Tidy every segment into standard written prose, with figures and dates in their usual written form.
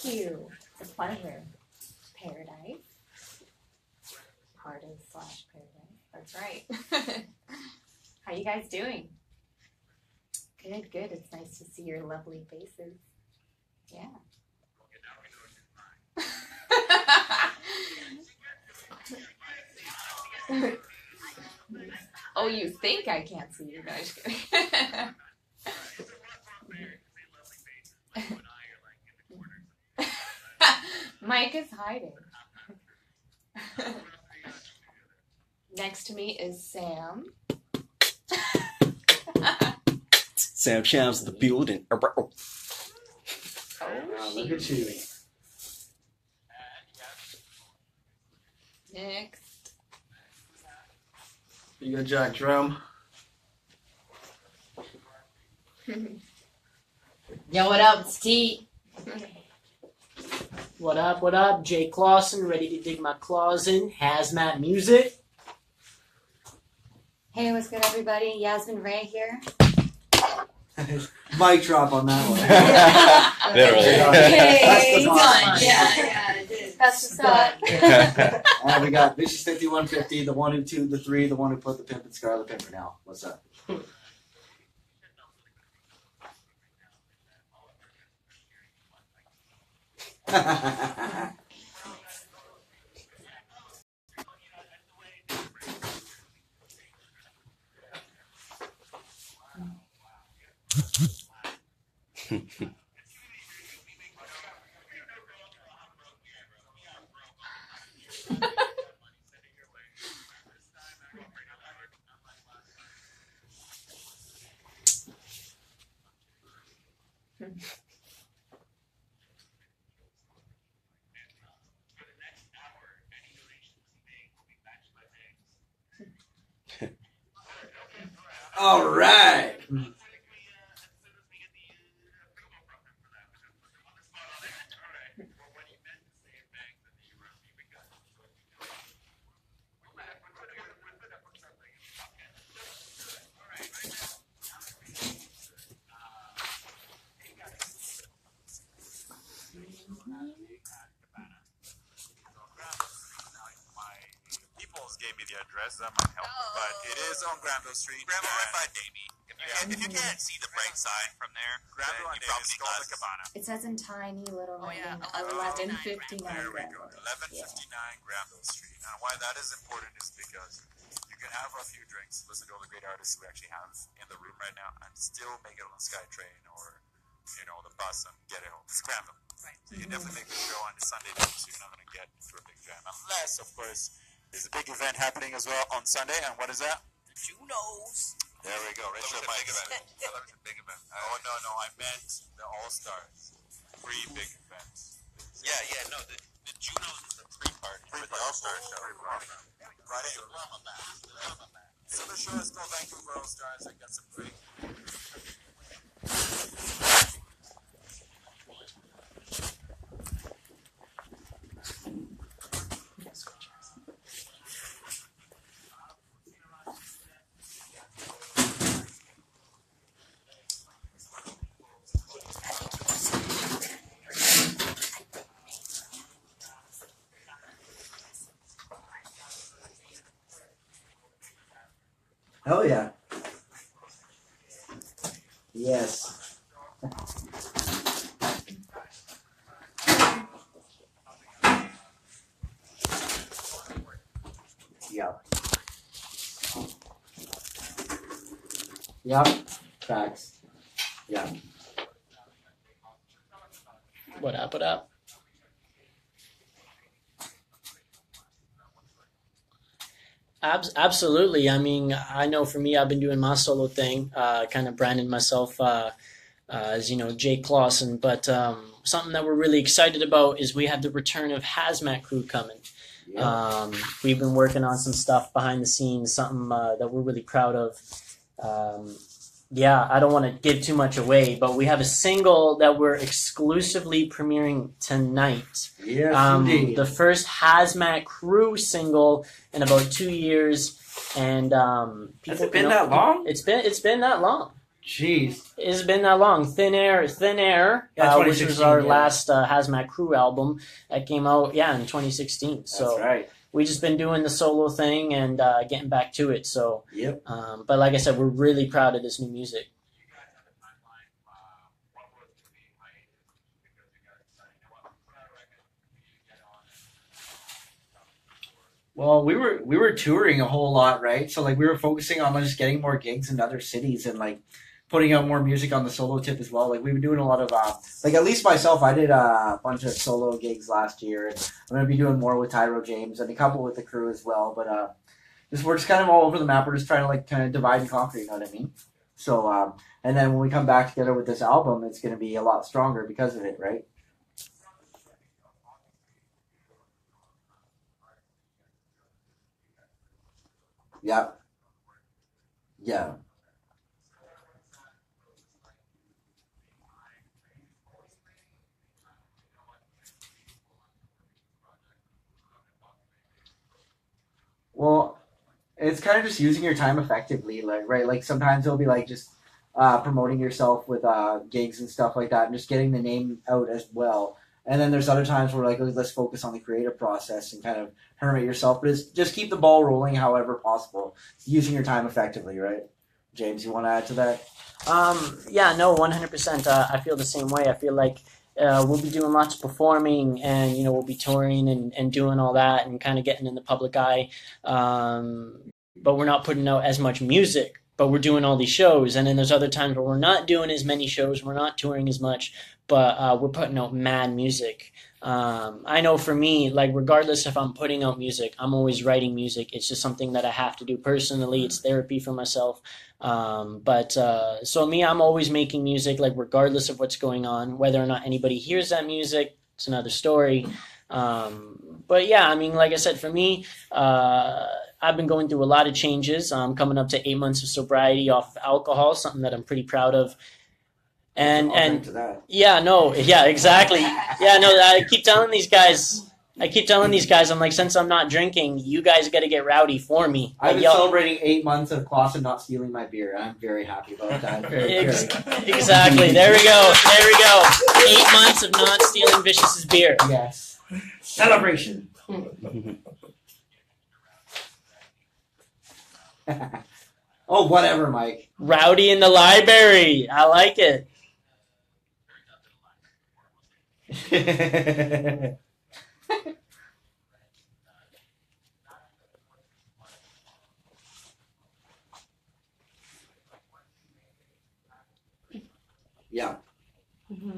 you. It's a pleasure. Paradise. Pardon/paradise. That's right. How you guys doing? Good, good. It's nice to see your lovely faces. Yeah. Oh, you think I can't see you? No, I'm just kidding. Mike is hiding. Next to me is Sam. Sam Chimes in the building. Oh, Look at you. Next. You got Jack Drum. Yo, what up? It's T. What up, what up? Jay Clausen, ready to dig my claws in. Hazmat Music. Hey, what's good, everybody? Yasmin Ray here. Mic drop on that one. Literally. Hey, That's the yeah, it did. That's what's up. We got Vicious 5150, the one who tuned the 3, the one who put the Pimp and Scarlet Pimpernel. What's up? All right. Gave me the address, that might help. But it is on Granville Street. Granville, right by Davie. If you can't see the bright side from there, Granville and Davie, Skull the Cabana. It says in tiny little writing, 1159 There we go, Granville. 1159 Granville Street. And why that is important is because you can have a few drinks, listen to all the great artists we actually have in the room right now, and still make it on the SkyTrain or, you know, the bus and get it home. It's Granville. Right. So you definitely make the show on a Sunday night, so you're not going to get to a big jam. Unless, of course, there's a big event happening as well on Sunday, and what is that? The Junos. There we go. Right, big event. That was a big event. Oh no, I meant the All Stars. 3 big events. Yeah, no, the Junos is the pre-party. For the All Stars show. Right. So the show is called Vancouver All Stars. I got some great. Hell yeah. Yes. Yep. Yep. Facts. Yeah. What up, what up? Absolutely. I mean, I know for me, I've been doing my solo thing, kind of branding myself as, you know, Jay Clausen. But something that we're really excited about is we have the return of Hazmat Crew coming. Yeah. We've been working on some stuff behind the scenes, something that we're really proud of. Yeah, I don't want to give too much away, but we have a single that we're exclusively premiering tonight. Yes, indeed. The first Hazmat Crew single in about 2 years, and people Has it been that long? It's been that long. Jeez. It's been that long. Thin Air, Yeah, which was 2016, our yeah. last Hazmat Crew album that came out, in 2016. That's So right. we just been doing the solo thing and getting back to it. So, Yep. but like I said, we're really proud of this new music. Well, we were touring a whole lot, right? So like we were focusing on just getting more gigs in other cities and like putting out more music on the solo tip as well. Like we've been doing a lot of like at least myself, I did a bunch of solo gigs last year, and I'm gonna be doing more with Tyro James and a couple with the crew as well. But we're just kind of all over the map. We're just trying to like kind of divide and conquer. You know what I mean? So and then when we come back together with this album, it's gonna be a lot stronger because of it, right? Yeah. Yeah. Well, it's kind of just using your time effectively, like right. Like sometimes it'll be like just promoting yourself with gigs and stuff like that, and just getting the name out as well. And then there's other times where like let's focus on the creative process and kind of hermit yourself, but it's just keep the ball rolling however possible, using your time effectively, right? James, you want to add to that? Yeah, no, 100%. I feel the same way. I feel like we'll be doing lots of performing, and we'll be touring and doing all that and kind of getting in the public eye. But we're not putting out as much music, but we're doing all these shows. And then there's other times where we're not doing as many shows, we're not touring as much, but we're putting out mad music. I know for me, like regardless if I'm putting out music, I'm always writing music. It's just something that I have to do personally. It's therapy for myself. So me, I'm always making music, like regardless of what's going on, whether or not anybody hears that music, it's another story. But yeah, I mean, like I said, for me, I've been going through a lot of changes. I'm coming up to 8 months of sobriety off of alcohol, something that I'm pretty proud of. And yeah, exactly. Yeah, no, I keep telling these guys, I'm like, since I'm not drinking, you guys got to get rowdy for me. I've been Like, celebrating 8 months of Clausen not stealing my beer. I'm very happy about that. Exactly. There we go. 8 months of not stealing Vicious's beer. Yes. Celebration. Oh, whatever, Mike. Rowdy in the library. I like it. Yeah. Mm-hmm.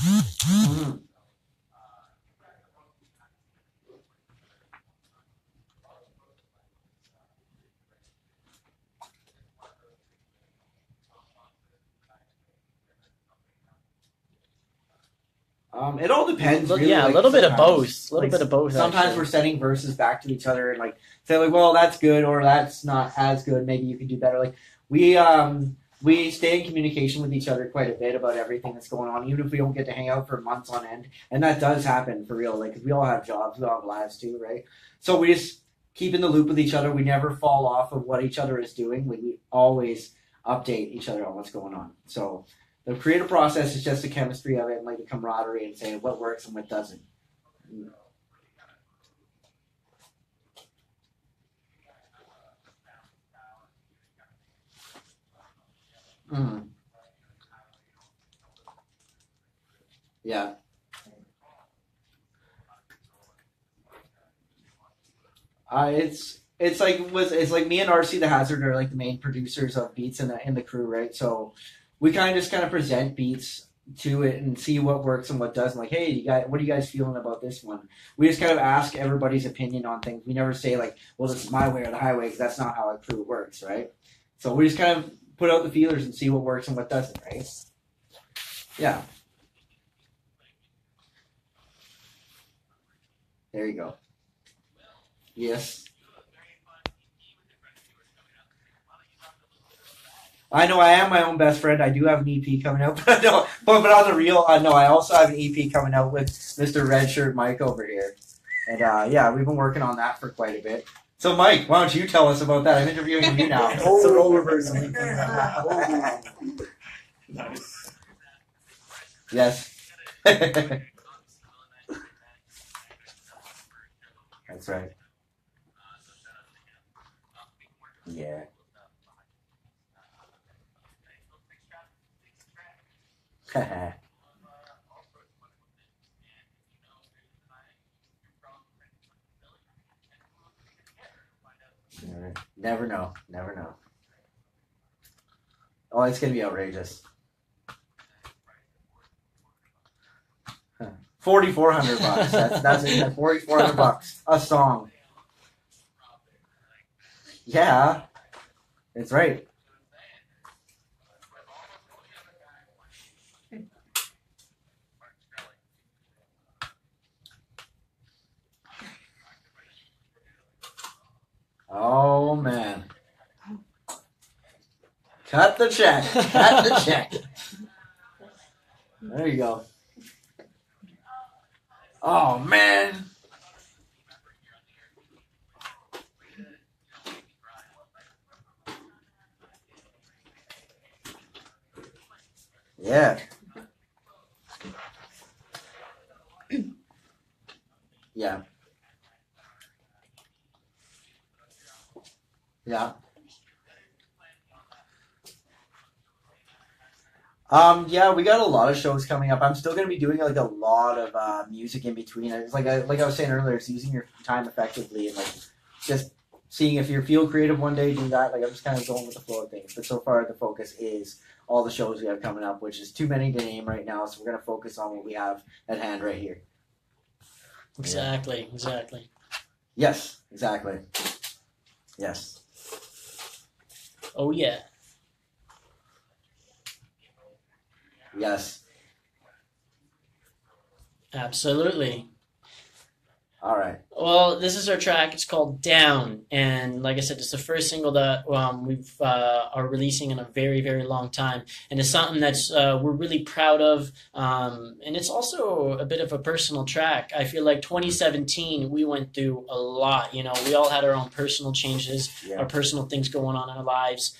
Mhm. It all depends. Really, Yeah, like, a little bit of sometimes. both. A little bit of both. Sometimes actually. we're sending verses back to each other and like say like, well, that's good or that's not as good. Maybe you could do better. Like we stay in communication with each other quite a bit about everything that's going on, even if we don't get to hang out for months on end. And that does happen for real. Like 'cause we all have jobs, we all have lives too, right? So we just keep in the loop with each other. We never fall off of what each other is doing. We always update each other on what's going on. So the creative process is just the chemistry of it and like the camaraderie and saying what works and what doesn't. Mm. Yeah. It's like me and RC the Hazard are like the main producers of beats in the crew, right? So we kind of present beats to it and see what works and what doesn't. Like, hey, what are you guys feeling about this one? We just kind of ask everybody's opinion on things. We never say like, well, this is my way or the highway, because that's not how a crew works, right? So we just kind of put out the feelers and see what works and what doesn't, right? Yeah. There you go. Yes. I know I am my own best friend. I do have an EP coming out, but no, but on the real, no, I also have an EP coming out with Mr. Redshirt Mike over here, And yeah, we've been working on that for quite a bit. So Mike, why don't you tell us about that? I'm interviewing you now. It's a role reversal. Nice. Yes. That's right. Yeah. Never know. Never know. Oh, it's gonna be outrageous. 4,400 bucks. That's it. 4,400 bucks a song. Yeah, it's right. Oh man. Cut the check. Cut the check. There you go. Oh man. Yeah. Yeah. Yeah. Yeah, we got a lot of shows coming up. I'm still going to be doing like a lot of music in between. It's like I was saying earlier, it's using your time effectively and like just seeing if you feel creative one day, do that. Like I'm just kind of going with the flow of things. But so far, the focus is all the shows we have coming up, which is too many to name right now. So we're going to focus on what we have at hand right here. Exactly. Exactly. Yes, exactly. Yes. Oh yeah. Yes. Absolutely. All right. Well, this is our track. It's called Down, and like I said, it's the first single that we've are releasing in a very, very long time, and it's something that's we're really proud of. And it's also a bit of a personal track. I feel like 2017 we went through a lot. You know, we all had our own personal changes, Yeah. our personal things going on in our lives.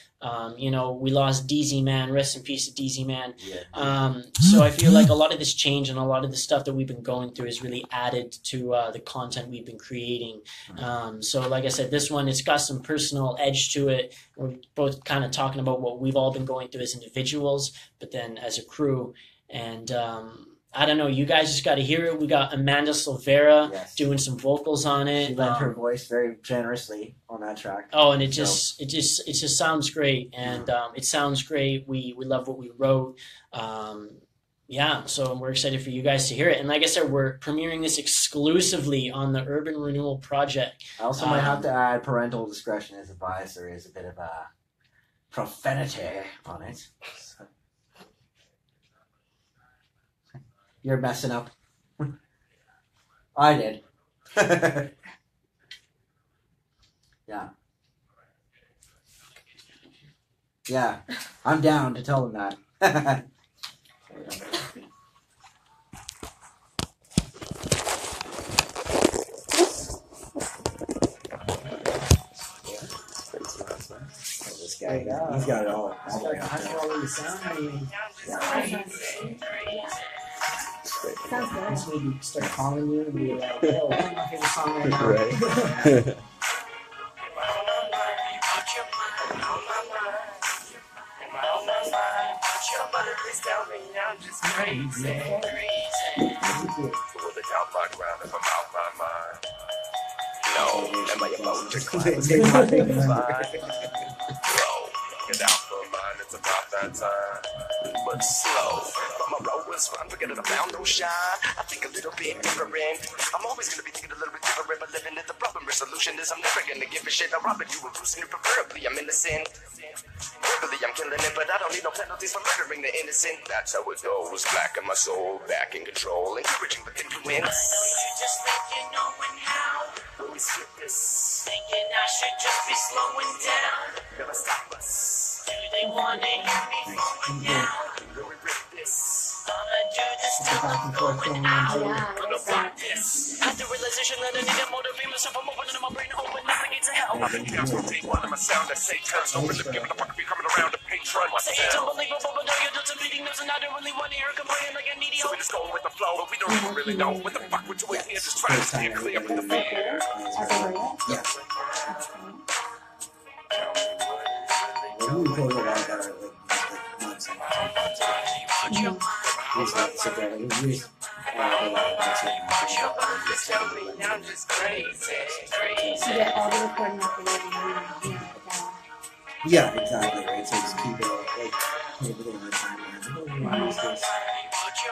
You know, we lost DZ Man. Rest in peace to DZ Man. Yeah. So I feel like a lot of this change and a lot of the stuff that we've been going through is really added to the content we've been creating. So like I said, this one, it's got some personal edge to it. We're both kind of talking about what we've all been going through as individuals, but then as a crew. And I don't know, you guys just got to hear it. We got Amanda Silvera Yes. doing some vocals on it. She lent her voice very generously on that track. Oh, and it just sounds great, and it sounds great. We love what we wrote. Yeah, so we're excited for you guys to hear it. And like I said, we're premiering this exclusively on the Urban Renewal Project. I also might have to add parental discretion is advised. There is a bit of a profanity on it. So. You're messing up. I did. Yeah. Yeah. I'm down to tell them that. This guy, he's got it all. It's like high quality sound. I mean, Sounds good. just maybe start calling you and be like, "Yo, what's my favorite song right now?" Right. Get out for mine, it's about that time. But slow, my road was fun, forget it, I found no shine. I think a little bit different. I'm always gonna be thinking a little bit different, but living in the problem. Resolution is I'm never gonna give a shit. I'm robbing you and boosting you, preferably I'm innocent. Verbally I'm killing it, but I don't need no penalties for murdering the innocent. That's how it goes, black in my soul, back in control, encouraging with influence. Just thinking knowing how. When we skip this, Thinking I should just be slowing down. never stop us. Do they wanna hear me flowing now? When we rip this, Gonna do this till I'm going out. Yeah, Gonna that's rock this. After a realization that I need to motivate myself. I'm opening my brain, open up the gates of hell. I've been down to day one of my sound that say turns over the giving a fuck if you're coming around to patron Say it's myself. unbelievable, but now you're just bleeding nose, and I don't really want to hear complaining like a needy So we just go with the flow, but we don't even really know what the fuck we're doing here. Just trying to steer clear from the fear. Yeah. Well, we recorded a lot better, like months and months. We used to have to sit there, like, we used to I'm just crazy. You get all the recording after you. yeah, exactly, right? So just keep it like put everything on the timeline. Like, oh, use this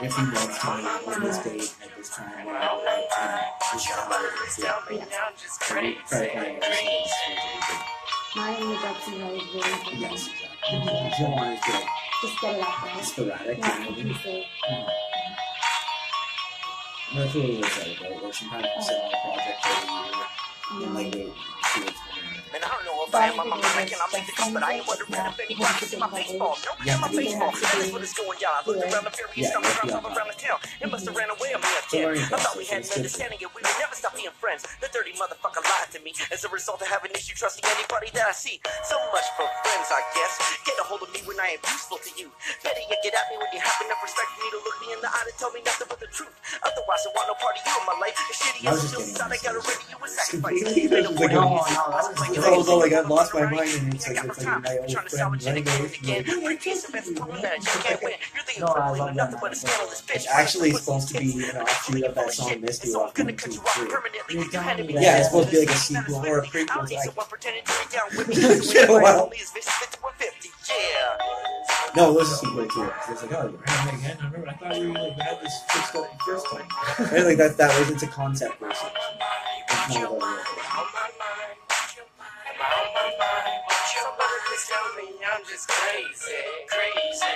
every month's time on this date at this time. Whatever, and just I'm just crazy. try to find it. Mine was actually always really good. Yes, exactly. You don't want to get Just get it out there. sporadic. Yeah, You know? cohesive. That's what it is, right? Like sometimes you sit on a project for a year and like wait and see what's going on. Man, I don't know if I am on my mic and I'll make the cut, but I ain't wondering if anybody see my baseball. Don't be on my baseball. That is what it's going, y'all. I looked around the various stomach drops all around the town. It must have ran away on me again. I thought we had an understanding and we would never stop being friends. The dirty motherfucker lied to me as a result of having issue trusting anybody that I see. So much for friends, I guess. Get a hold of me when I am useful to you. Better yet, get at me when you have enough respect for me to look me in the eye and tell me nothing but the truth. Otherwise, I want no part of you in my life. As shitty as it feels, I gotta ready you a sacrifice. I was all like, I lost my mind, and it's like my old friend running away from me. It's actually supposed to be an offshoot of that song Misty Walk 1, 2, 3. Yeah, it's supposed to be like a sequel or a prequel to No, it was a sequel too. It's like, oh, you're right again. I remember, I thought you like had this fixed up the first time. Right, like that was, it's a concept version. It's not about real. I'm just crazy, crazy.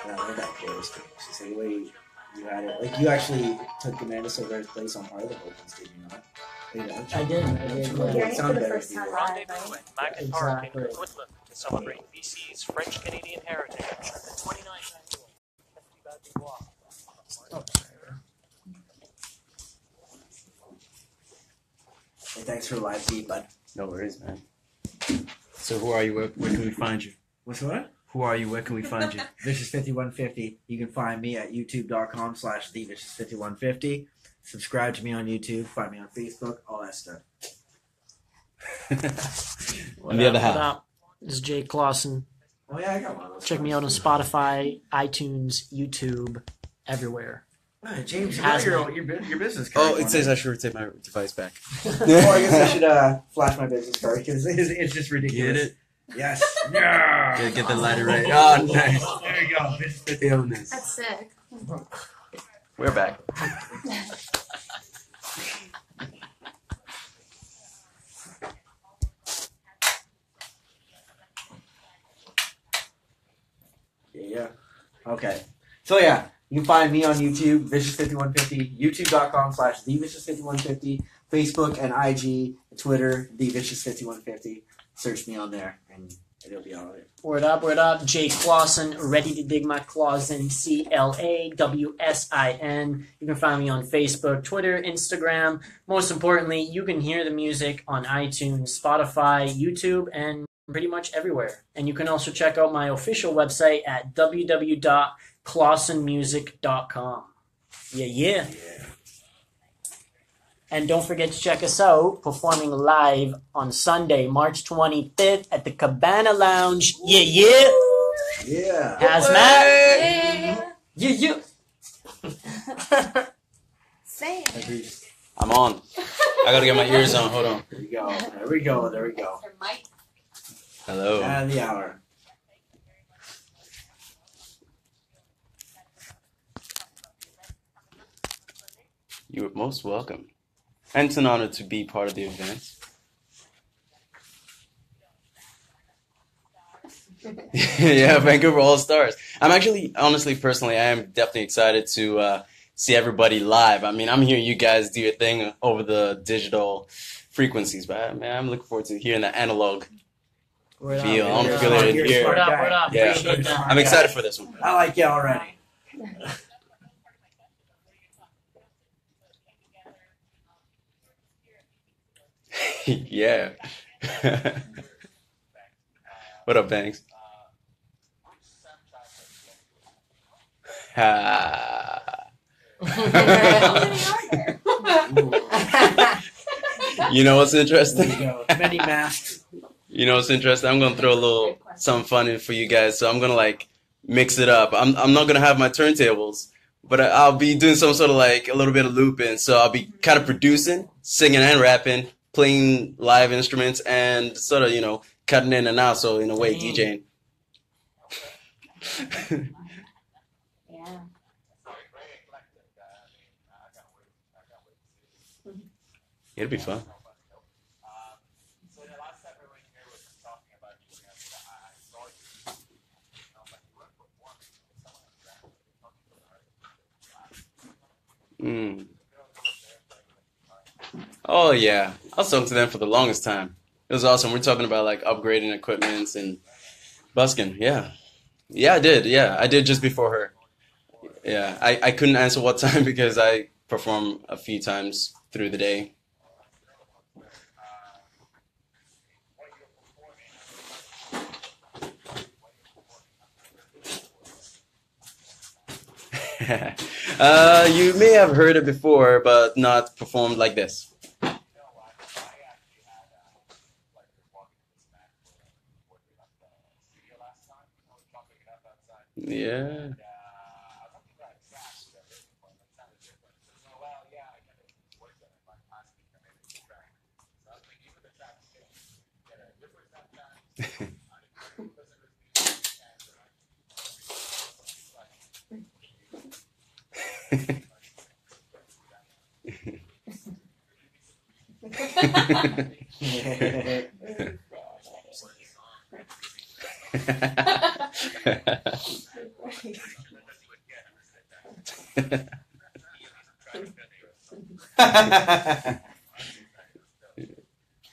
I love that chorus too. It's just like the way you had it. Like you actually took Amanda Silver's place on part of the vocals, did you not? You know, I did. Well, It hearing it for sounded the better first if you time were. live, Rendezvous right? with Mac and Park in Exactly. Coquitlam to celebrate BC's French-Canadian heritage. The 29th annual Festival du Bois. Hey, thanks for the live feed, bud. No worries, man. So who are you? Where can we find you? What's what? Who are you? Where can we find you? Vicious5150. You can find me at youtube.com/thevicious5150. Subscribe to me on YouTube. Find me on Facebook. All that stuff. On the other What half. up? This is Jake Clausen. Oh yeah, I got one of those. Check me out on Spotify, iTunes, YouTube, everywhere. Hey, James, you Hazmat. got your business card. Oh, it says I should take my device back. Oh, I guess I should flash my business card because it's just ridiculous. Get it? Yes. Get the lighter right. Oh, nice. There you go. Illness. That's sick. We're back. Yeah. Okay. So yeah, you can find me on YouTube, Vicious5150, youtube.com/thevicious5150, Facebook and IG, Twitter, thevicious5150. Search me on there and it'll be all right. Word up, Jake Clausen, ready to dig my claws in, CLAWSIN. You can find me on Facebook, Twitter, Instagram. Most importantly, you can hear the music on iTunes, Spotify, YouTube, and pretty much everywhere. And you can also check out my official website at www.clausenmusic.com. Yeah. And don't forget to check us out performing live on Sunday, March 25th at the Cabana Lounge. Yeah. Yeah. Hazmat. Yeah. Same. I'm on. I gotta get my ears on. Hold on. There we go. Their mic. Hello. And the hour. You are most welcome. And it's an honor to be part of the event. Yeah, Vancouver All Stars. I'm actually, honestly, personally, I am definitely excited to see everybody live. I mean, I'm hearing you guys do your thing over the digital frequencies, but man, I'm looking forward to hearing the analog. Word up. Feel. I'm You're feeling smart. it You're a here. smart Word up, guy. word up. Yeah. Appreciate that. I'm excited for this one. I like you already. Yeah. What up, Banks? Ah. How many are there? You know what's There interesting? you go. Many masks. You know what's interesting? I'm gonna throw a little something funny for you guys. So I'm gonna like mix it up. I'm not gonna have my turntables, but I'll be doing some sort of like a little bit of looping. So I'll be kind of producing, singing and rapping, playing live instruments, and sort of cutting in and out. So in a way, DJing. Yeah. It'll be fun. So the last time we were in here, we were talking about you guys. I saw you. And I was like, you weren't performing. Someone was rapping. Mm. Oh yeah, I was talking to them for the longest time. It was awesome. We're talking about like upgrading equipments and busking. Yeah, I did. Yeah, I did just before her. Yeah, I couldn't answer what time because I perform a few times through the day. You may have heard it before, but not performed like this. Yeah.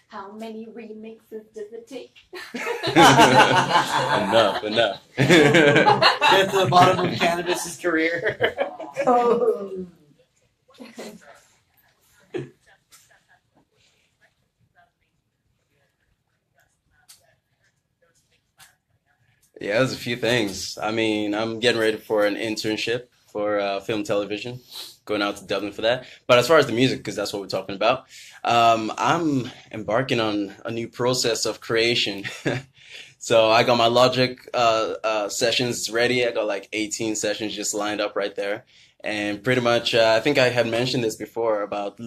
How many remixes does it take? Enough. Get to the bottom of Cannabis's career. Oh. Yeah, there's a few things. I mean, I'm getting ready for an internship for film television, going out to Dublin for that. But as far as the music, because that's what we're talking about, I'm embarking on a new process of creation. So I got my Logic sessions ready. I got like 18 sessions just lined up right there. And pretty much, I think I had mentioned this before about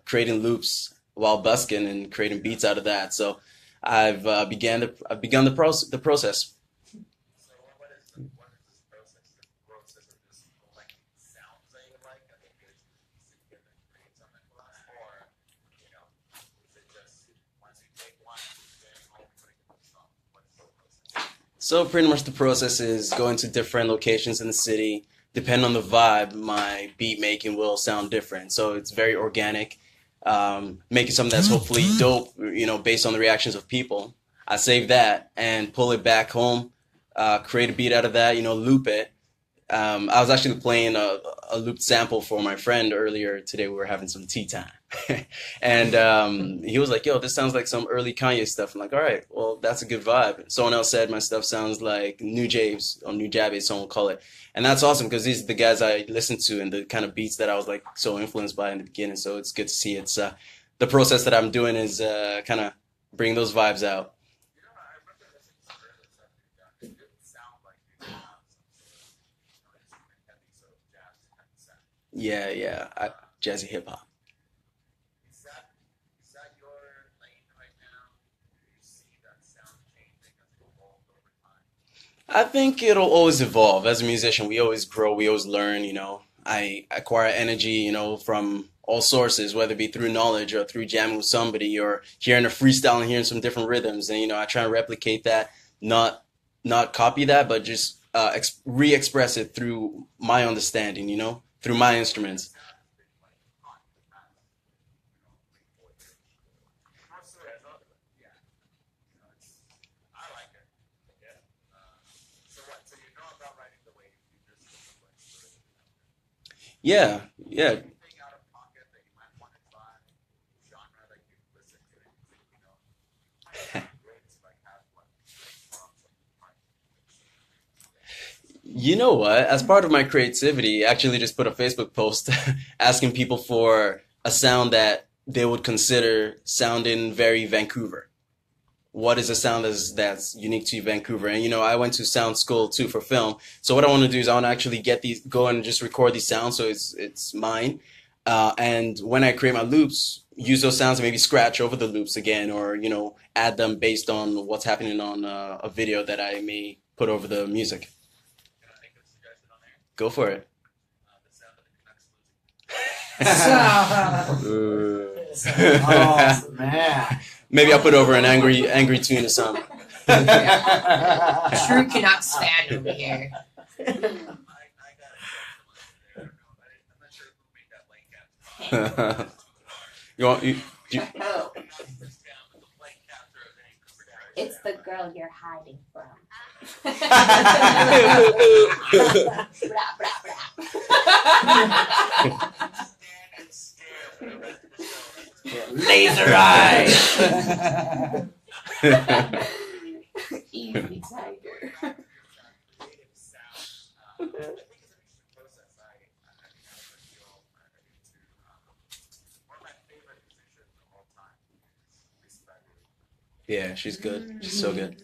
creating loops while busking and creating beats out of that. So I've begun the process. So what is this process? The process of just collecting sounds that you like, and then you sit together and create something for us, or is it just once you take one, then you're putting it on the song? What's the process? So pretty much the process is going to different locations in the city. Depending on the vibe, my beat making will sound different. So it's very organic, making something that's hopefully dope, based on the reactions of people. I save that and pull it back home, create a beat out of that, loop it. I was actually playing a looped sample for my friend earlier today. We were having some tea time. And he was like, yo, this sounds like some early Kanye stuff. I'm like, all right, well, that's a good vibe. Someone else said my stuff sounds like New Javes or New Jabby, someone will call it. And that's awesome because these are the guys I listened to and the kind of beats that I was like so influenced by in the beginning. So it's good to see it's the process that I'm doing is kind of bring those vibes out. I remember listening to some early stuff you've done. It didn't sound like you have some sort of, heavy sort of jazz kind of sound. Yeah, jazzy hip hop. Is that your lane right now? Do you see that sound changing as it evolves over time? I think it'll always evolve. As a musician, we always grow, we always learn, I acquire energy, from all sources, whether it be through knowledge or through jamming with somebody or hearing a freestyle and hearing some different rhythms. And, I try and replicate that, not copy that, but just re-express it through my understanding, through my instruments. Yeah, yeah. Anything out of pocket that you might want to try, genre that you listen to, anything, you know. Great to like have one from You know what? As part of my creativity, I actually just put a Facebook post asking people for a sound that they would consider sounding very Vancouver. What is a sound that's unique to Vancouver? And I went to sound school too for film. So what I want to do is I want to actually go and just record these sounds so it's mine. And when I create my loops, use those sounds and maybe scratch over the loops again, or add them based on what's happening on a video that I may put over the music. Can I make a suggestion on there? Go for it. The sound of the Canucks losing. Oh man. Maybe I'll put over an angry tune or something. True Canucks fan over here. I got it. I'm not sure who made that blank capture. Oh, it's the girl you're hiding from. Laser eyes. Easy, tiger. Yeah, she's good. She's so good.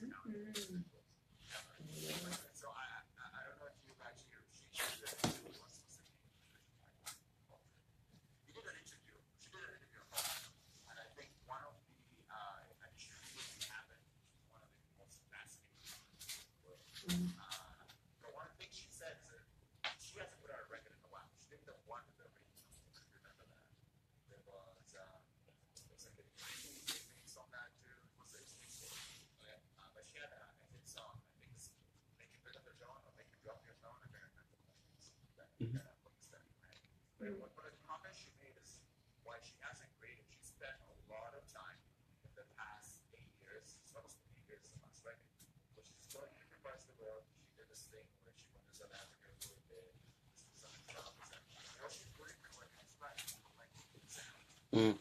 What a comment she made is why she hasn't created. She spent a lot of time in the past 8 years, it's almost 8 years, the last record, but she's going to different parts of the world. She did this thing where she went to South Africa for a bit. This is some jobs, and she's doing it like it's right, like sound. Mm.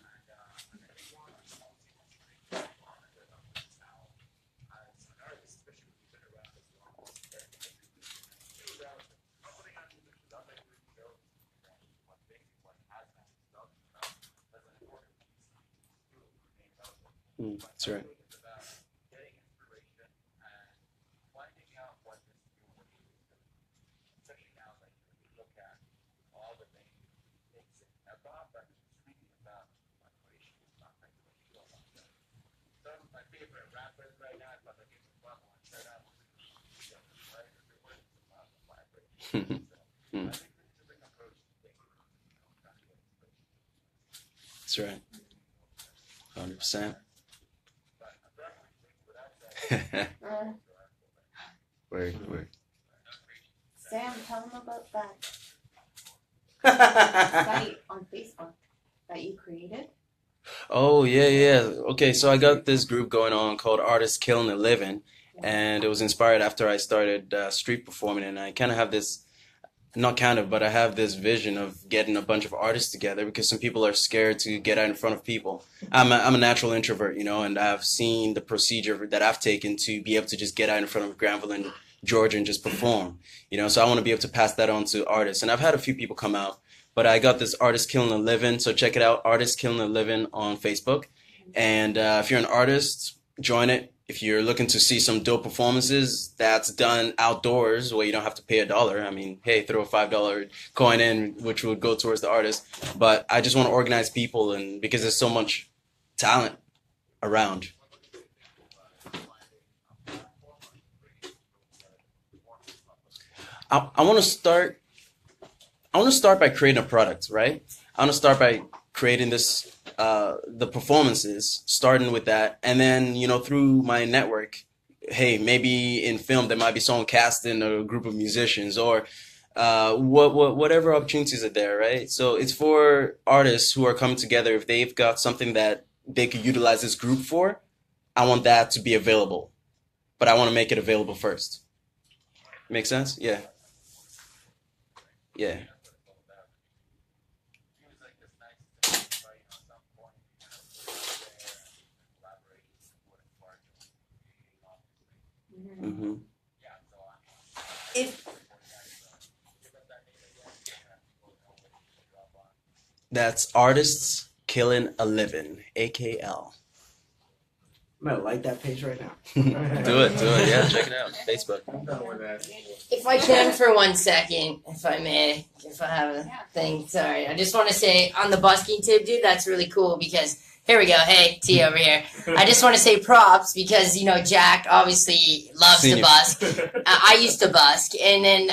That's right. That's right. 100%. Word. Sam, tell them about that site on Facebook that you created. Oh, yeah. Okay, so I got this group going on called Artists Kiln and Living, and it was inspired after I started street performing, and I kind of have this, not kind of, but I have this vision of getting a bunch of artists together because some people are scared to get out in front of people. I'm a natural introvert, and I've seen the procedure that I've taken to be able to just get out in front of Granville and Georgia and just perform, so I want to be able to pass that on to artists. And I've had a few people come out, but I got this Artist Kiln and Living, so check it out, Artist Kiln and Living on Facebook. And if you're an artist, join it. If you're looking to see some dope performances that's done outdoors where you don't have to pay $1, I mean, hey, throw a $5 coin in, which would go towards the artist. But I just want to organize people, and because there's so much talent around. I want to start by creating a product, right? I want to start by creating this, the performances, starting with that. And then, through my network, hey, maybe in film, there might be someone casting a group of musicians, or whatever opportunities are there, right? So it's for artists who are coming together. If they've got something that they could utilize this group for, I want that to be available. But I want to make it available first. Make sense? Yeah. Mm-hmm. If That's artists killing a living, AKL. I'm gonna like that page right now. Do it. Yeah, check it out. Facebook. I'm done with that. If I can for 1 second, if I may, if I have a thing, sorry. I just want to say on the busking tip, dude, that's really cool because, here we go, hey, T over here. I just want to say props because, you know, Jack obviously loves to busk. I used to busk, and then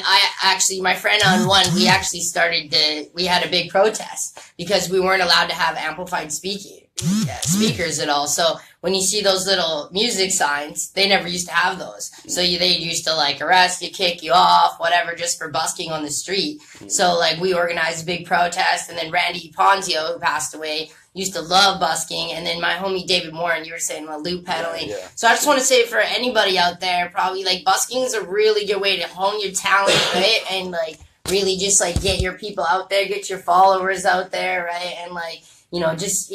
my friend on one, we actually we had a big protest because we weren't allowed to have amplified speakers at all. So when you see those little music signs, they never used to have those. So they used to like arrest you, kick you off, whatever, just for busking on the street. So like we organized a big protest, and then Randy Ponzio, who passed away, used to love busking, and then my homie David Moore, and you were saying about loop pedaling. Yeah. So I just want to say for anybody out there, probably like busking is a really good way to hone your talent, right? And like really just like get your people out there, get your followers out there, right? And like, you know, just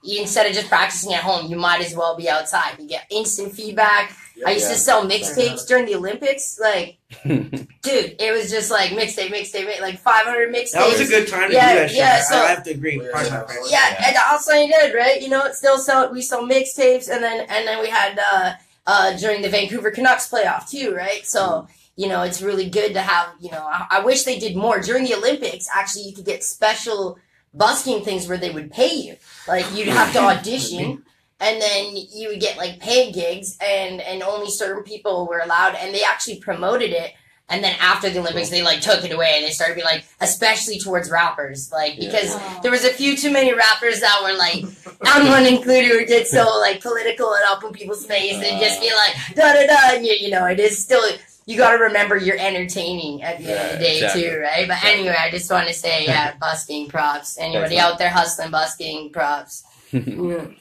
instead of just practicing at home, you might as well be outside. You get instant feedback. I used to sell mixtapes during the Olympics. Like, dude, it was just like mixtape, like 500 mixtapes. That was a good time to do that shit. Yeah, so, I have to agree. Yeah, and also you did, right? You know, we sell mixtapes, and then we had during the Vancouver Canucks playoff too, right? So, you know, it's really good to have, you know, I wish they did more. During the Olympics, actually, you could get special busking things where they would pay you. Like, you'd have to audition, and then you would get, like, paid gigs, and only certain people were allowed, and they actually promoted it. And then after the Olympics, they, like, took it away, and they started being like, especially towards rappers, like, because there was a few too many rappers that were, like, I'm one included, who get so, like, political and up in people's face, and just be like, da-da-da, and, you know, it is still... You gotta remember you're entertaining at the end of the day, too, right? But anyway, I just want to say, busking props. Anybody out there hustling busking, props. Awesome.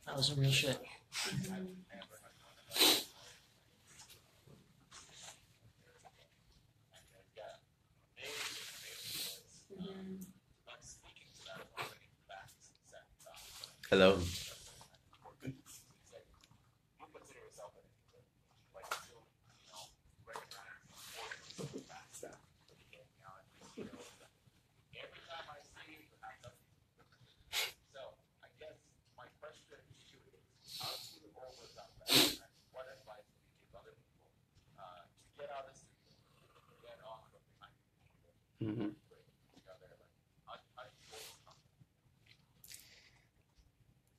That was some real shit. Hello. Mm-hmm.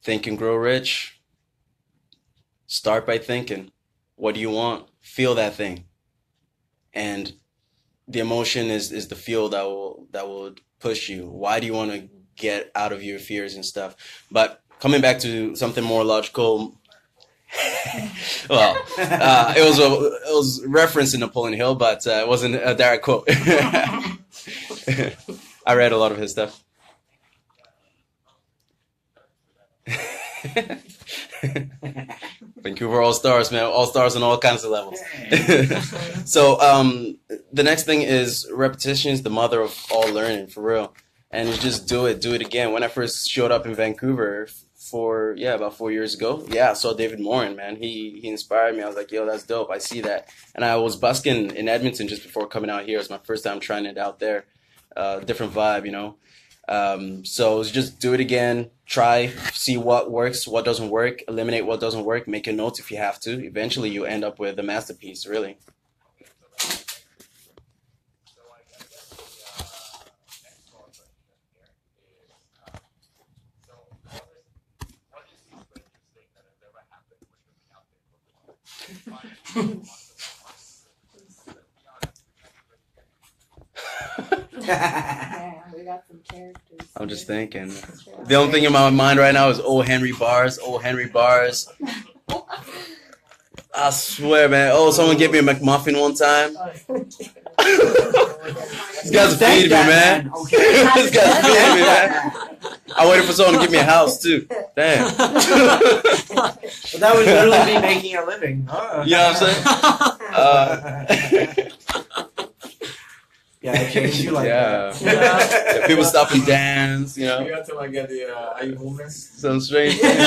Think and grow rich. Start by thinking. What do you want? Feel that thing. And the emotion is the fuel that will push you. Why do you want to get out of your fears and stuff? But coming back to something more logical, well, it was referencing Napoleon Hill, but it wasn't a direct quote. I read a lot of his stuff. Vancouver All-Stars, man. All-Stars on all kinds of levels. So the next thing is repetition is the mother of all learning, for real. And you just do it again. When I first showed up in Vancouver about 4 years ago, I saw David Morin, man. He inspired me. I was like, yo, that's dope. I see that. And I was busking in Edmonton just before coming out here. It was my first time trying it out there. Different vibe, you know. So just do it again, try, see what works, what doesn't work, eliminate what doesn't work, make your notes if you have to. Eventually you end up with a masterpiece, really. Yeah, we got some characters. I'm just thinking. The only thing in my mind right now is old Henry Bars. I swear, man. Oh, someone gave me a McMuffin one time. These guys are feeding me, man. These guys are feeding me, man. I waited for someone to give me a house, too. Damn. But that would literally be making a living. You know what I'm saying? Yeah, I changed you like Yeah. that. Yeah, people stop and dance, you know. You got to like get the are you homeless? Some strange things.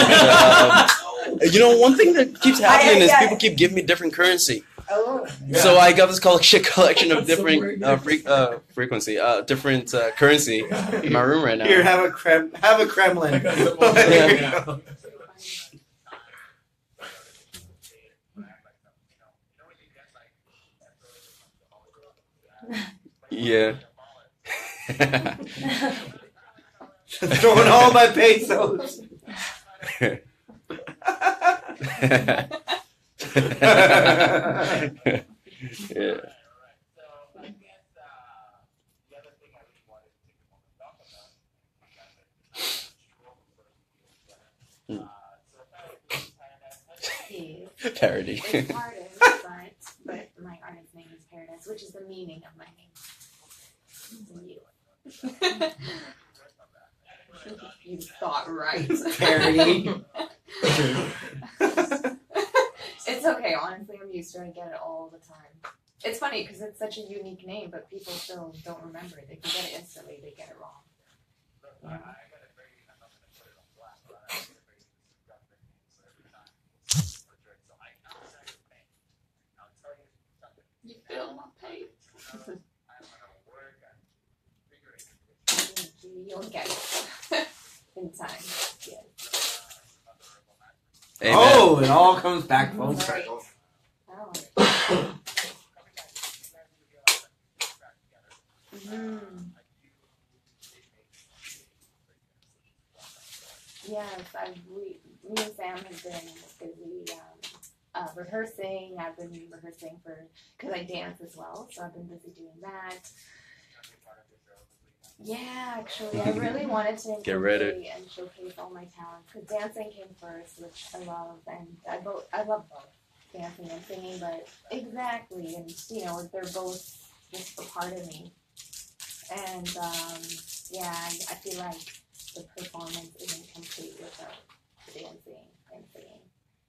You know, one thing that keeps happening is people keep giving me different currency. Oh. Yeah. So I got this collection of different different currency in my room right now. Here, have a Kremlin. I got some more. Yeah. Yeah. Throwing all my pesos. Yeah. Parody. It's artist, but my artist name is Paradise, which is the meaning of my name. You. You thought right. Parody. It's okay, honestly, I'm used to it. I get it all the time. It's funny because it's such a unique name, but people still don't remember it. They forget it instantly, they get it wrong. Yeah. You feel my pain. You'll get it in time. Yeah. Amen. Oh, it all comes back full Right. circle. Oh. Yes, me and Sam have been busy rehearsing. I've been rehearsing because I dance as well, so I've been busy doing that. Yeah, actually, I really wanted to Get ready. incorporate and showcase all my talents because dancing came first, which I love, and I love both dancing and singing, but exactly, and you know, they're both just a part of me. And yeah, I feel like the performance isn't complete without the dancing and singing,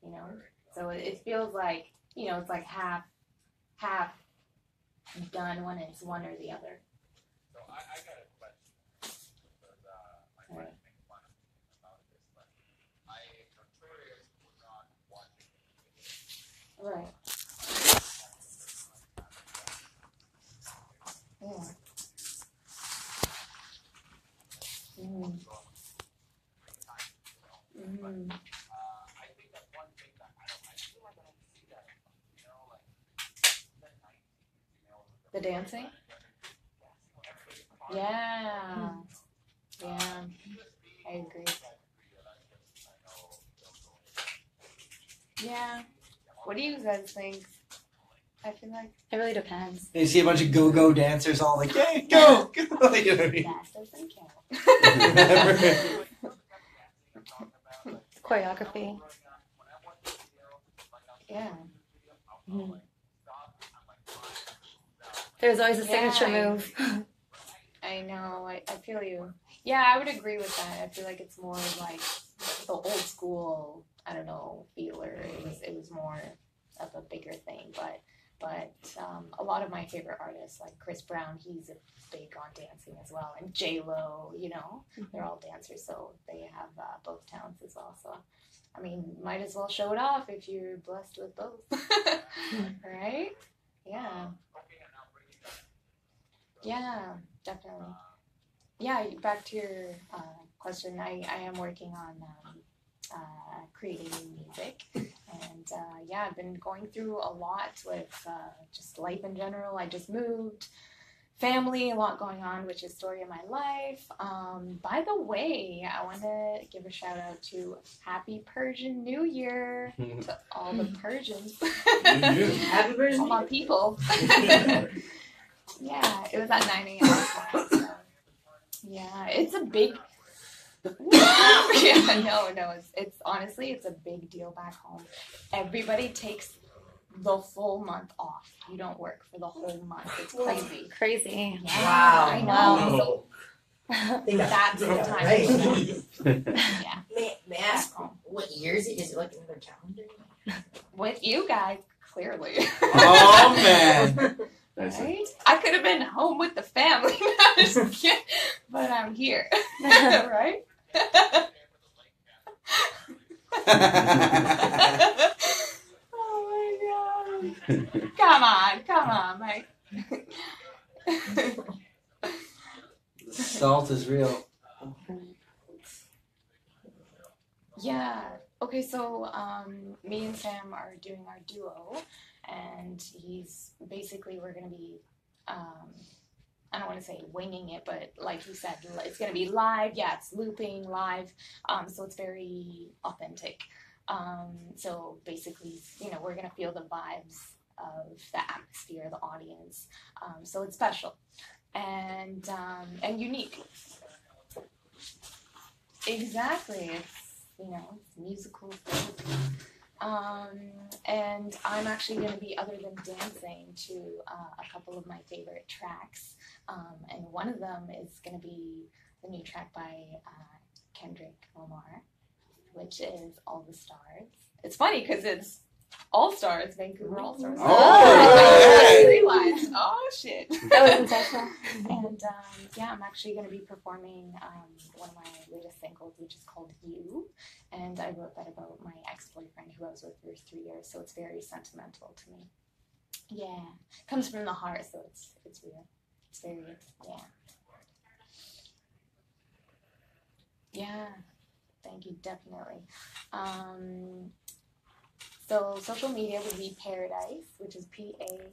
you know. So it feels like, you know, it's like half done when it's one or the other. So I got a question because my friend makes fun of me about this, but I am notorious for not watching it. Right. Yeah. Mm. Mm. I think that's one thing that I feel like I don't see that, you know, like that night, you know, The dancing? Yeah. Yeah. I agree. Yeah. What do you guys think? I feel like It really depends. You see a bunch of go-go dancers all like, yeah, go, go. Like, you know what I mean? that doesn't count. Choreography. Yeah. Mm-hmm. There's always a signature Yeah. move. I know. I feel you. Yeah, I would agree with that. I feel like it's more like the old school, I don't know, feeler. It was more of a bigger thing, but a lot of my favorite artists, like Chris Brown, he's big on dancing as well, and J-Lo, you know, they're all dancers, so they have both talents as well. So, I mean, might as well show it off if you're blessed with both, right? Yeah. Yeah, definitely. Yeah, back to your question. I am working on creating new music, and yeah, I've been going through a lot with just life in general. I just moved, family, a lot going on, which is story of my life. By the way, I want to give a shout out to Happy Persian New Year to all the Persians. Happy Persian all my people. Yeah, it was at 9 a.m. last night, so. Yeah, it's a big. Yeah, no, it's honestly, it's a big deal back home. Everybody takes the full month off. You don't work for the whole month. It's crazy. Crazy. Yeah, Wow. I know. Wow. So that's the time. Yeah. May I ask what year is it? Is it like another calendar? With you guys, clearly. Oh, man. Right? I could have been home with the family, but I'm here, right? Oh my god! Come on, Mike. The salt is real. Yeah. Okay, so me and Sam are doing our duo, and we're gonna be, I don't want to say winging it, but like you said, it's gonna be live. Yeah, it's looping live, so it's very authentic. So basically, we're gonna feel the vibes of the atmosphere, the audience. So it's special and unique. Exactly. It's musical therapy. And I'm actually going to be, other than dancing, to a couple of my favorite tracks. And one of them is going to be the new track by Kendrick Lamar, which is All the Stars. It's funny because it's All Stars, Vancouver All Stars. I realized. Oh, shit. That was intentional. And I'm actually going to be performing one of my latest singles, which is called You. And I wrote that about my ex-boyfriend who I was with for 3 years, so it's very sentimental to me. Yeah. Comes from the heart, so it's real. It's very, yeah. Yeah. Thank you, definitely. So social media would be Paradise, which is Paradyce.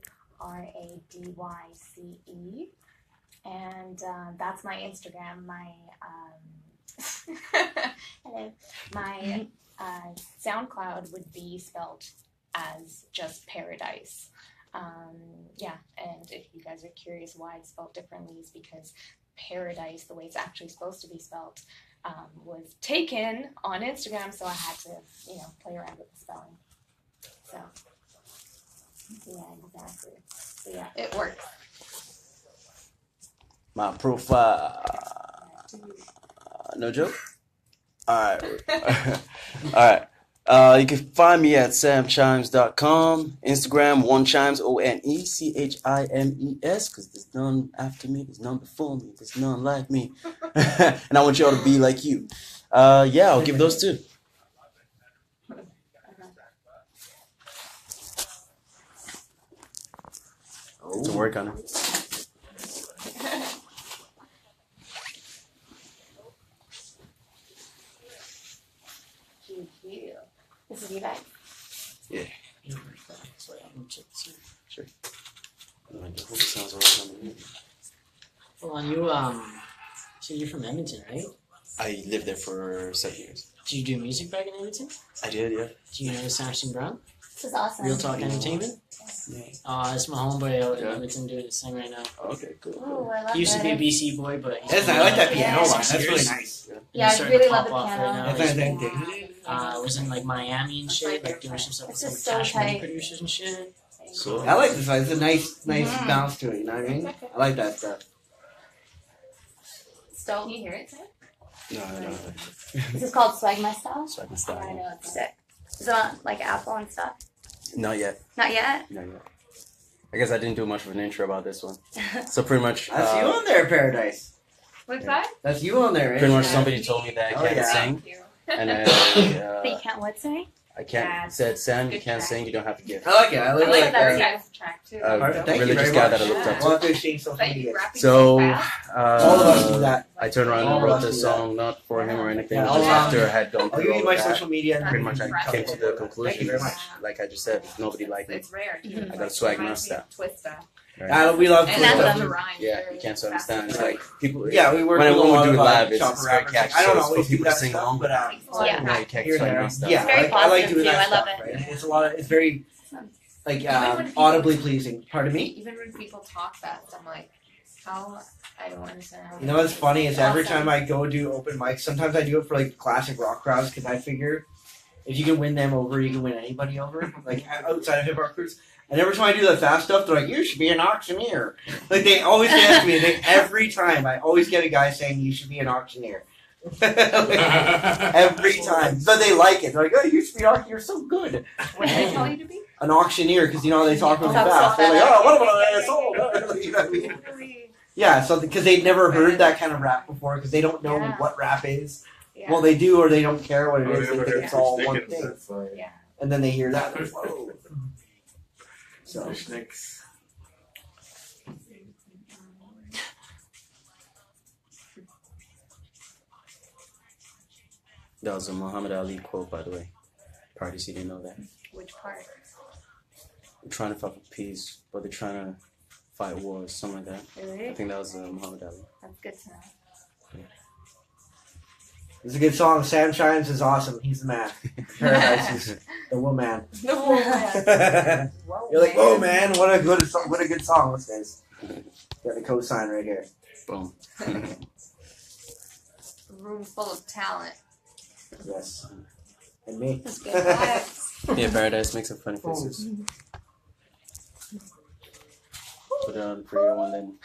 And that's my Instagram. My SoundCloud would be spelled as just Paradise. And if you guys are curious why it's spelled differently, is because Paradise, the way it's actually supposed to be spelled, was taken on Instagram, so I had to, play around with the spelling. So, yeah, exactly. So yeah, it works. My profile, no joke? Alright. Alright. You can find me at samchimes.com, Instagram, OneChimes, ONECHIMES, because there's none after me, there's none before me, there's none like me. And I want y'all to be like you. I'll give those two. To work on it. This is you guys. Yeah. Sure. Hold on, so you're from Edmonton, right? I lived there for 7 years. Did you do music back in Edmonton? I did, yeah. Do you know Samson Brown? This is awesome. Real Talk Entertainment? Yeah. It's my homeboy out in Edmonton doing his thing right now. Okay, cool. Oh, I love He used to be a it. BC boy, but he's I like that piano line. 6 That's really years. nice. Yeah, I starting really to love the pop off piano. right now. That's nice. Was in like Miami and shit, like doing some stuff with It's some just so cash money tight. producers and shit. So, I like this line. It's a nice bounce to it. You know what I mean? I like that stuff. Still, can you hear it, Sam? no. This is called Swag My Style. So I can I stop. know, it's sick. Is it on like Apple and stuff? Not yet. Not yet? Not yet. I guess I didn't do much of an intro about this one. So pretty much... That's you on there, Paradise. What's that? That's you on there, right? Pretty much somebody told me that I can't sing. And That you I, can't what say? I can't... Said, Sam, you can't sing, you don't have to give. I like it. I I like like that that. guy's track too. A Thank you religious very guy much. that I looked up We'll have to. to exchange social But you media. rapping So, fast? All of us do that. I turned around All and of wrote us the do song, not for him or anything, Yeah, just I'll- after I had gone I'll through give all you of my that. social media. And Pretty much I came to the conclusion. Thank you very much. Like I just said, nobody liked me. It's rare. Too. I got swag master. Twista. Right? We love And Twitter. that's the rhyme. Yeah, you can't understand. It's like people. Yeah, we work when with a we lot do of it live, it's chopper very rappers. catchy. I don't So it's always for do people to that sing stuff, along, but Yeah. yeah, you can't here and swag there. master. Yeah, very I like positive doing too. that I love stuff. it. Right? It's a lot. It's very like Even when audibly pleasing. Pardon me. Even when people talk fast, I'm like, how? I don't understand how. You know what's funny is every time I go do open mics, sometimes I do it for like classic rock crowds because I figure if you can win them over, you can win anybody over. Like outside of hip hop crews. And every time I do that fast stuff, they're like, "You should be an auctioneer." Like they always ask me. Every time, I always get a guy saying, "You should be an auctioneer." Every time, but they like it. They're like, "Oh, you should be an auctioneer. You're so good." What did they tell you to be? an auctioneer because you know they talk really Talk so fast. They're like, fast. oh, what about an asshole? You know what I mean? Yeah, so because they've never heard that kind of rap before because they don't know what rap is. Yeah. Well, they do, or they don't care what it Oh, is. they They never think heard it's all Fish one Dickens, thing. that's like Yeah. And then they hear that, they're like, whoa. So, Fish Nicks. That was a Muhammad Ali quote, by the way. Parties, you didn't know that. Which part? They're trying to fight for peace, but they're trying to fight wars, something like that. Really? I think that was Muhammad Ali. That's good to know. it's a good song. Sam Chimes is awesome. He's the man. Paradise is the woman. No man. You're like, whoa, man! What a good song this is. Got the cosign right here. Boom. Room full of talent. Yes. And me. That's good vibes. Yeah, Paradise makes some funny faces. Put it on for your one then.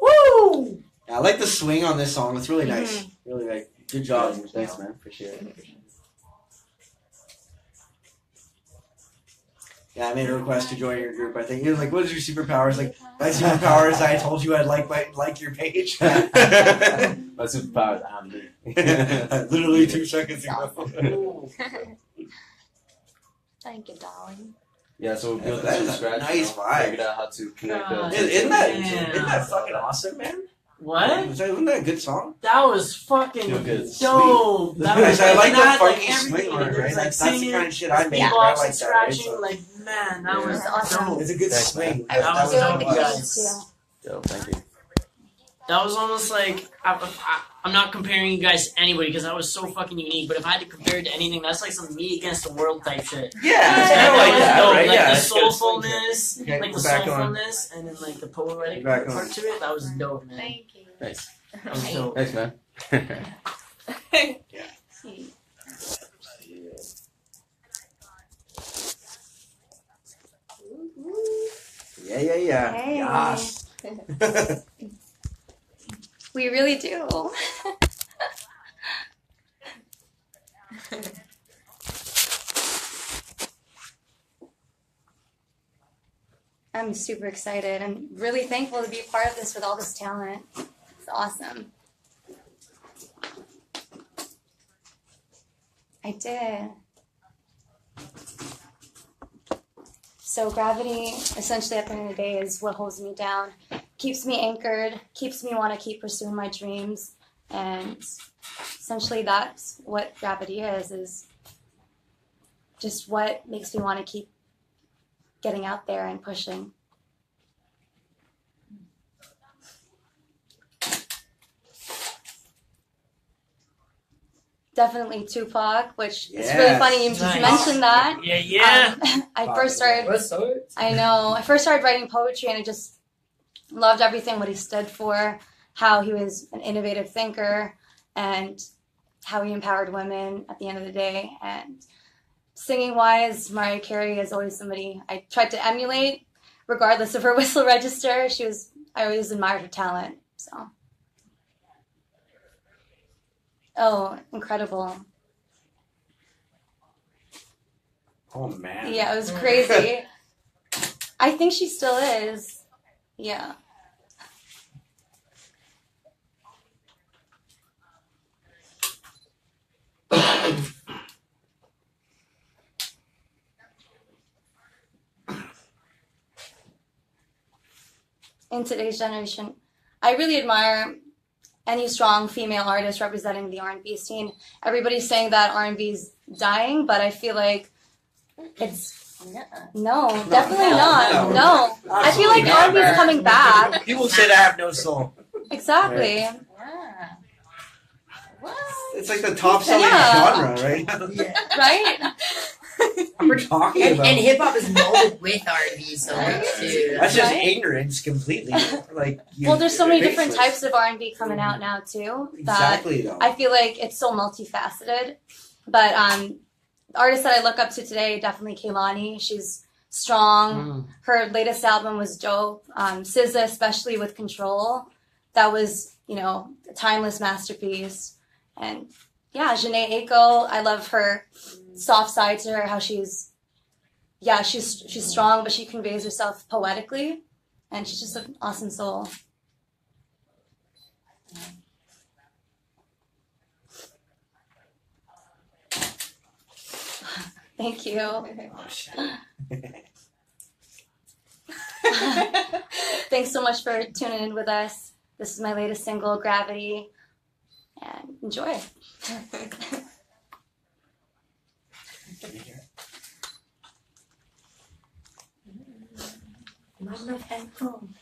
Woo! I like the swing on this song. It's really nice. Mm-hmm. Really like. Good job. Thanks, man. Appreciate it. Yeah, I made a request to join your group. I think you're like, what is your superpowers? Like, my superpower is I told you I'd like your page. My superpower is I'm me. Literally 2 seconds ago. Thank you, darling. Yeah, so we built That this is from a scratch. nice vibe. Figured out how to connect God. the. Isn't that fucking awesome, man? What? Isn't that a good song? That was fucking Feel good. dope. That was I like that, the funky everything. swing on it, There's, right? like, That's the singing, kind of shit I make. beatbox I like and that, right? scratching, So, like, man, that Yeah. was Awesome. dope. it's a good Thanks, swing. I That was really dope, like the guys. Kilns too. Yo, thank you. That was almost like I'm not comparing you guys to anybody because that was so fucking unique. But if I had to compare it to anything, that's like some me against the world type shit. Yeah, it's That kind of like was that, dope. right? Like Yeah, the it's got a swing to it. soulfulness, Okay, like the we're back on. soulfulness, and then like the poetic We're back on. part to it. That was dope, man. Thank you. Nice. That was dope. Thanks, man. Yeah. Hey. Yes. We really do. I'm super excited. I'm really thankful to be a part of this with all this talent. It's awesome. I did. So gravity, essentially at the end of the day, is what holds me down, keeps me anchored, keeps me want to keep pursuing my dreams, and essentially that's what gravity is just what makes me want to keep getting out there and pushing. Definitely Tupac, which it's really Yes. funny you just Nice. mentioned that. Yeah. I first started I first started writing poetry and I just loved everything what he stood for, how he was an innovative thinker and how he empowered women at the end of the day. And singing wise, Mariah Carey is always somebody I tried to emulate, regardless of her whistle register. I always admired her talent. So incredible. Oh man. Yeah, it was crazy. I think she still is. Yeah. In today's generation, I really admire any strong female artist representing the R&B scene. Everybody's saying that R&B is dying, but I feel like it's no, definitely not. No, I feel like R&B is coming back. People say I have no soul. Exactly. Yeah. What? It's like the top selling Yeah. genre, right? Right? We're talking about. And hip hop is molded with R&B so much too. That's just Right? ignorance completely. Like, Well, there's so many different faceless. types of R&B coming out now too. That Exactly, though. I feel like it's so multifaceted. But the artist that I look up to today, definitely Kehlani. She's strong. Her latest album was dope. SZA, especially with Control, that was a timeless masterpiece. And yeah, Janae Aiko, I love her soft side to her, how she's strong, but she conveys herself poetically, and she's just an awesome soul. Thank you. Thanks so much for tuning in with us. This is my latest single, Gravity, and enjoy. Not enough headphones.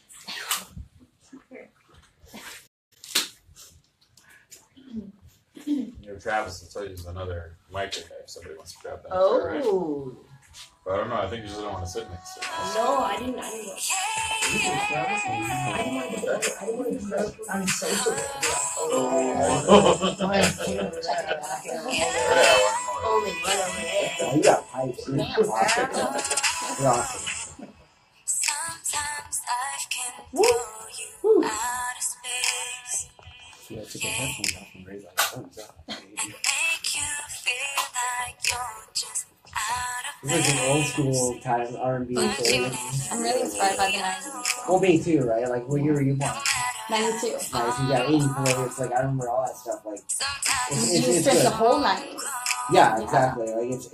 Travis will tell you there's another mic in there if somebody wants to grab that. Oh. Right? But I don't know. I think you just don't want to sit next to it. No, I didn't. I didn't want to be unsociable. Only one over there. Oh, you got pipes. You're awesome. You're awesome. Sometimes life can Woo. throw you Woo. out of space Yeah, took the headphones off and raised my thumbs up. and make you feel like you're just out of This is an old school kind of R&B thing. I'm really inspired by the 90s. Well, me too, right? Like, what year were you born? 92. Nice, you got 84. It's like, I remember all that stuff. Like, You stripped the good. whole 90s. Yeah, exactly. Like, it's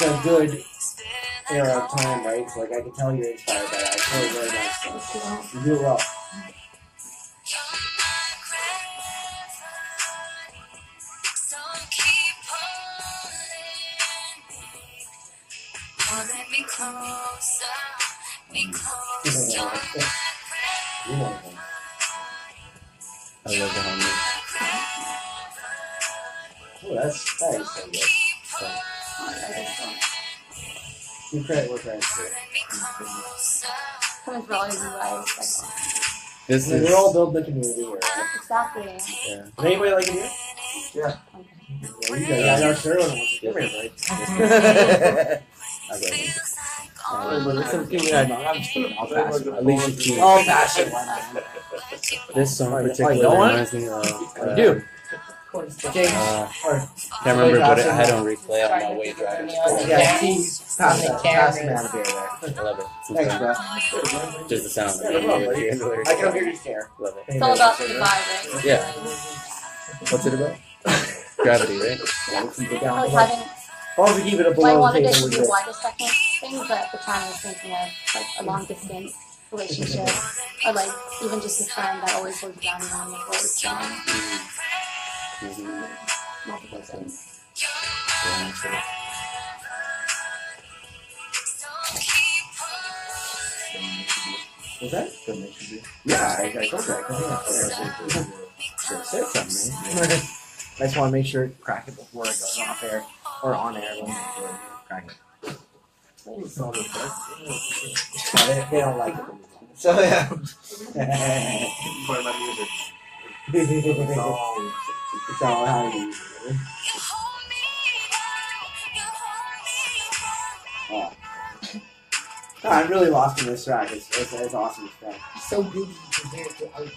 a good era of time, right? So, like, I can tell you're inspired by that. It's really, very nice. So, you do it well. so keep pulling me closer, be close. You're my You're welcome. I love the harmony. Oh, that's so good. You credit where credit's due. Coming for all of you guys. This We're is all building the community here, right? Exactly. yeah. Does anybody like it here? Yeah. Well, you guys, yeah, I know Cheryl wants to come here, right? At least it's cute. Oh, gosh. This song Oh, particularly you don't want reminds me of. Dude. Can't remember, but I had on replay on my way driving. Yeah, pass the man a beer there. I love it. Thanks, bro. Just the sound. I can hear you share. Love it. It's all about the vibe, right? Yeah. What's it about? Gravity, right? Yeah. I was having, As long as we keep it a I below the wanted it table, to we're be a good. wider second thing, but at the time I was thinking of like a long distance relationship, or like even just a friend that always holds down me on the really strong. Multiple things. Was that? Yeah, I told you. I said something, man. I just want to make sure crack it before it goes off air or on air. Crack it. They don't like it. So yeah. Part of my music. It's all how you use it. Oh. No, I'm really lost in this track. It's awesome track. So good compared to other.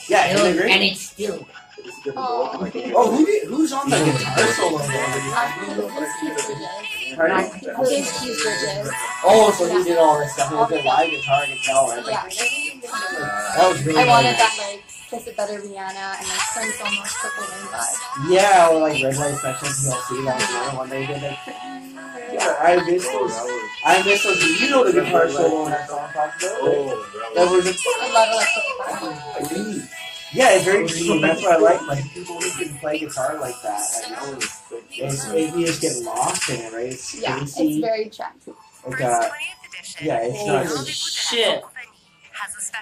Yeah, and they're great. And it's still. Oh, who's on the guitar solo? His Keith Bridges. Oh, so he did all this stuff. It was a live guitar, I can tell, right? Yeah. That was really I wanted nice. that like Kiss It Better Rihanna and like Prince almost Purple Rain vibe. Yeah, or like Red Light Special TLC, that was another one they did. Like, yeah, I miss those. You know the guitar solo in that song I'm talking about? That was I love electric guitar. yeah, it's very clean. That's what I like people who can play guitar like that. You just get lost in it, right? It's Yeah, it's spacey. very attractive. Like, yeah, it's Holy not. shit.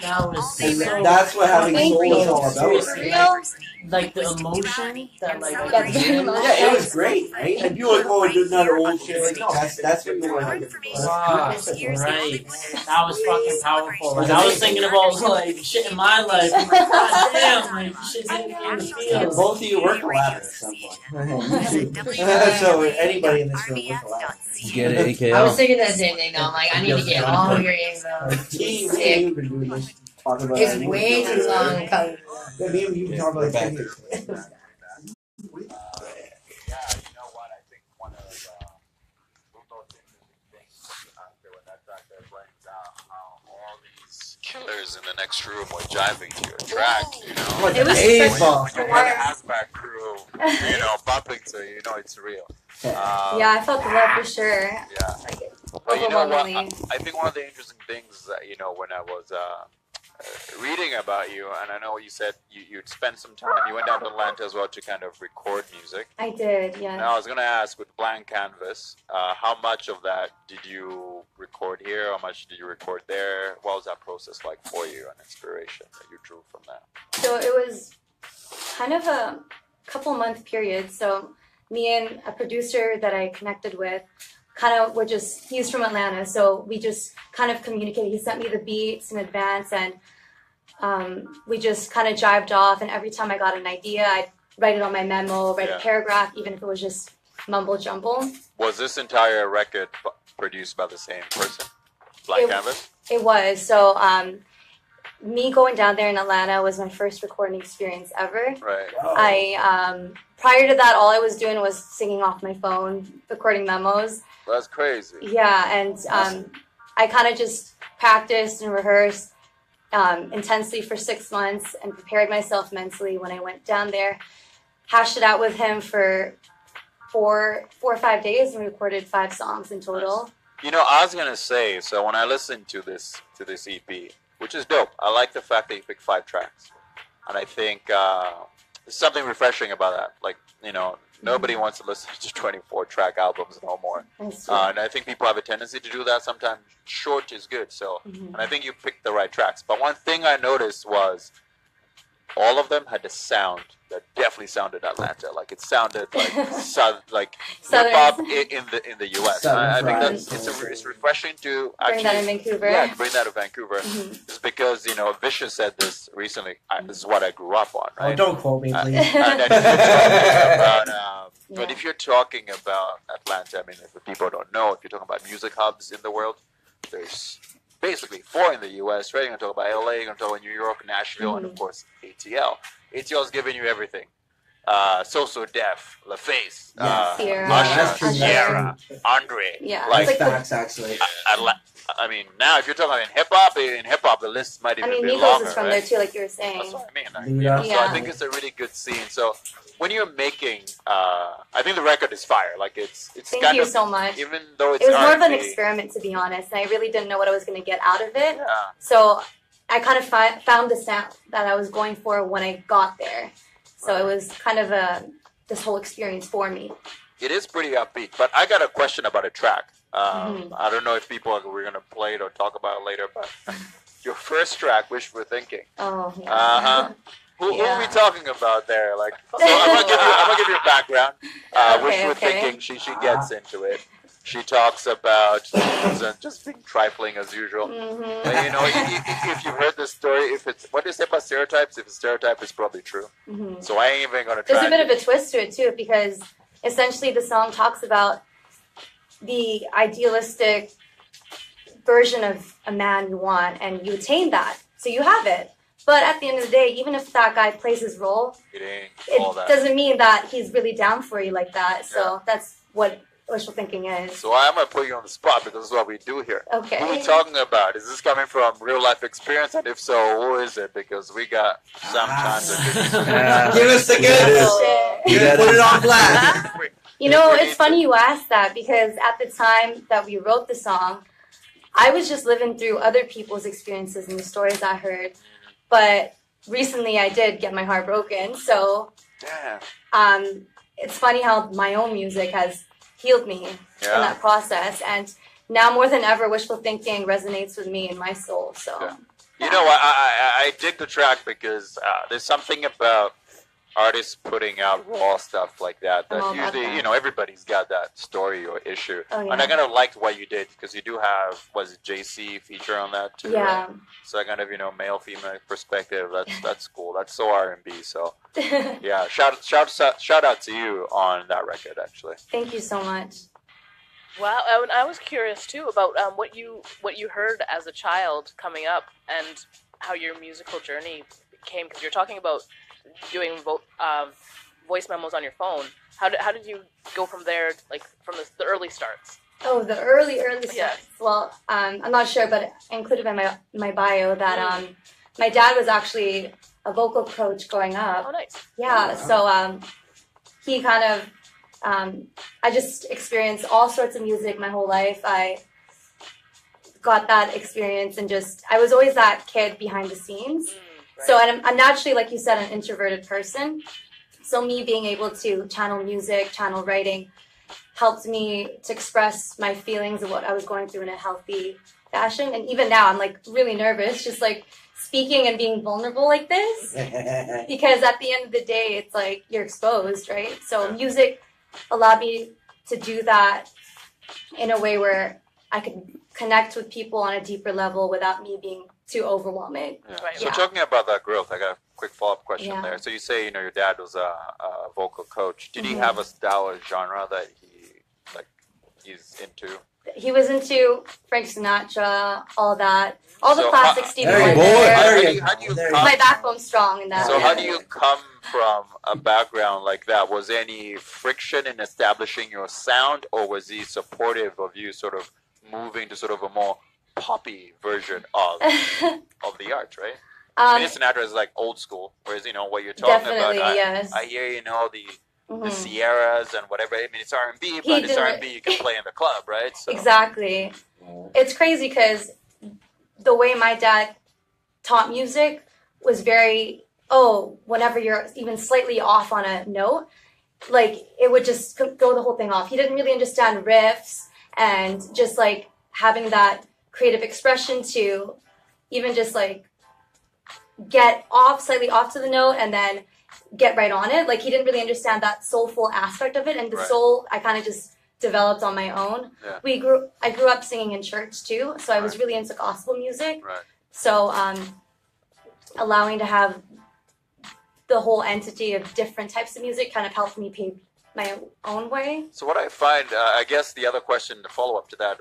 That was And so that's what having Thank soul is you. all about. Real? like the emotion that like That's very emotional. Yeah, it was great, right? And people are like, oh, it's not old shit. Like, no, that's what you want to do. Wow, right. That was fucking powerful. Like I was thinking about like shit in my life. I'm like, god damn, like shit's in the field. Both of you work collaborative at some point. So anybody in this room work collaborative. Get it, I was AKL. thinking that same thing. Now I'm like, I need to get all your info. Gee, me and you been doing this, talking about It's that. way too long. Yeah, me and you talk about Back. that. in the next room were jiving to your track, you know. What It was baseball. When you hear the Hazmat Crew, you know, bumping to you, you know it's real. Yeah, I felt the love for sure. Yeah. Like, But you know what? overwhelmingly. I think one of the interesting things that, you know, when I was reading about you, and I know you said you'd spent some time, you went down to Atlanta as well to kind of record music. I did, yeah. Now, I was going to ask, with Blank Canvas, how much of that did you record here? How much did you record there? What was that process like for you and inspiration that you drew from that? So it was kind of a couple-month period. So me and a producer that I connected with kind of he's from Atlanta, so we just kind of communicated. He sent me the beats in advance, and we just kind of jived off. And every time I got an idea, I'd write it on my memo, write a paragraph, even if it was just mumble jumble. Was this entire record produced by the same person, Blank Canvas? It was. So me going down there in Atlanta was my first recording experience ever. Right. I prior to that, all I was doing was singing off my phone, recording memos. That's crazy. Yeah, and I kind of just practiced and rehearsed intensely for 6 months and prepared myself mentally when I went down there. Hashed it out with him for four or 5 days, and we recorded 5 songs in total. Nice. You know, I was gonna say, so when I listened to this EP, which is dope, I like the fact that you picked 5 tracks, and I think there's something refreshing about that. Like, you know, nobody wants to listen to 24-track albums no more. And I think people have a tendency to do that. Sometimes short is good. So, and I think you picked the right tracks. But one thing I noticed was all of them had a sound that definitely sounded Atlanta. Like it sounded like hip hop in the U.S. I think that's it's refreshing to actually bring that in Vancouver. Yeah, bring that to Vancouver. It's because, you know, Vicious said this recently. This is what I grew up on. Right? Oh, don't quote me, please. But if you're talking about Atlanta, I mean, if people don't know, if you're talking about music hubs in the world, there's basically 4 in the U.S., right? You're going to talk about L.A., you're going to talk about New York, Nashville, and of course ATL. ATL is giving you everything. So Def, LaFace, Sierra, Andre. Yeah, like facts, actually. I mean, now if you're talking in hip hop, the list might even be longer. Migos is from there too, like you were saying. That's what I mean. So I think it's a really good scene. So when you're making, I think the record is fire. Like it's Thank kind you of, so much. Even though it's it was more of an R&B, experiment, to be honest, and I really didn't know what I was going to get out of it. Yeah. So I kind of found the sound that I was going for when I got there. So it was kind of this whole experience for me. It is pretty upbeat, but I got a question about a track. I don't know if we're going to play it or talk about it later, but your first track, Wishful Thinking. Oh, yeah. Who are we talking about there? Like, so I'm gonna give you a background. Wishful Thinking, she gets into it. She talks about things and just being trifling as usual. And, you know, if you've heard this story, if it's what they say about stereotypes, if it's stereotype, it's probably true. So I ain't even gonna try. There's a bit of a twist to it too, because essentially the song talks about the idealistic version of a man you want, and you attain that, so you have it. But at the end of the day, even if that guy plays his role, it doesn't mean that he's really down for you like that. So that's what wishful thinking is. So I'm going to put you on the spot because this is what we do here. Okay. Who are we talking about? Is this coming from real life experience? And if so, who is it? Because we got some time to give us the good. Put it on blast. You know, it's funny you asked that, because at the time that we wrote the song, I was just living through other people's experiences and the stories I heard. But recently I did get my heart broken. So it's funny how my own music has healed me in that process. And now more than ever, wishful thinking resonates with me in my soul. So you know, I dig the track because there's something about artists putting out raw stuff like that usually, you know, everybody's got that story or issue. And I kind of liked what you did because you do have, was it JC feature on that too? Yeah. Right? So kind of, you know, male female perspective. That's cool. That's so R&B. So yeah, shout out to you on that record actually. Thank you so much. Wow, I was curious too about what you heard as a child coming up and how your musical journey came, because you're talking about doing voice memos on your phone. How did you go from there, like from the early starts? Oh, the early Yeah. steps. Well, I'm not sure, but I included in my bio that my dad was actually a vocal coach growing up. Oh, nice. Yeah, so he kind of, I just experienced all sorts of music my whole life. I got that experience and I was always that kid behind the scenes. Right. So, and I'm naturally, like you said, an introverted person. So me being able to channel music, channel writing, helped me to express my feelings of what I was going through in a healthy fashion. And even now, I'm like really nervous, just like speaking and being vulnerable like this. Because at the end of the day, it's like you're exposed, right? So music allowed me to do that in a way where I could connect with people on a deeper level without me being too overwhelming. Yeah. Right. So talking about that growth, I got a quick follow-up question Yeah. there. So you say, your dad was a vocal coach. Did he have a style or genre that he's into? He was into Frank Sinatra, all that, all the So classic how- Stevie There you Wonder. go. How There do you how do you go. There you come- My backbone's strong in that. So how do area. you come from a background like that? Was there any friction in establishing your sound, or was he supportive of you sort of moving to sort of a more poppy version of the art, right? I mean, Sinatra is like old school, whereas what you're talking Definitely, about, yes. I hear the Mhm. Sierras and whatever. I mean, it's R&B, He but it's did it. R&B you can play in the club, right? So Exactly. It's crazy because the way my dad taught music was very, whenever you're even slightly off on a note, like it would just go the whole thing off. He didn't really understand riffs and just like having that creative expression to even just like get slightly off to the note and then get right on it. Like he didn't really understand that soulful aspect of it, and the Right. soul I kind of just developed on my own. Yeah. I grew up singing in church too, so I was Right. really into gospel music. Right. So allowing to have the whole entity of different types of music kind of helped me pave my own way. So what I find, I guess the other question to follow up to that,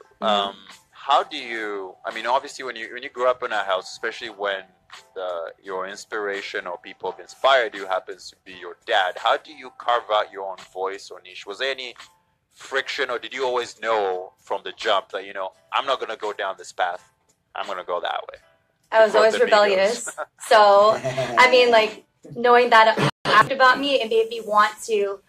how do you? I mean, obviously, when you grew up in a house, especially when your inspiration or people have inspired you happens to be your dad, how do you carve out your own voice or niche? Was there any friction, or did you always know from the jump that I'm not going to go down this path, I'm going to go that way? I was always the rebellious. So, I mean, like, knowing that about me, it made me want to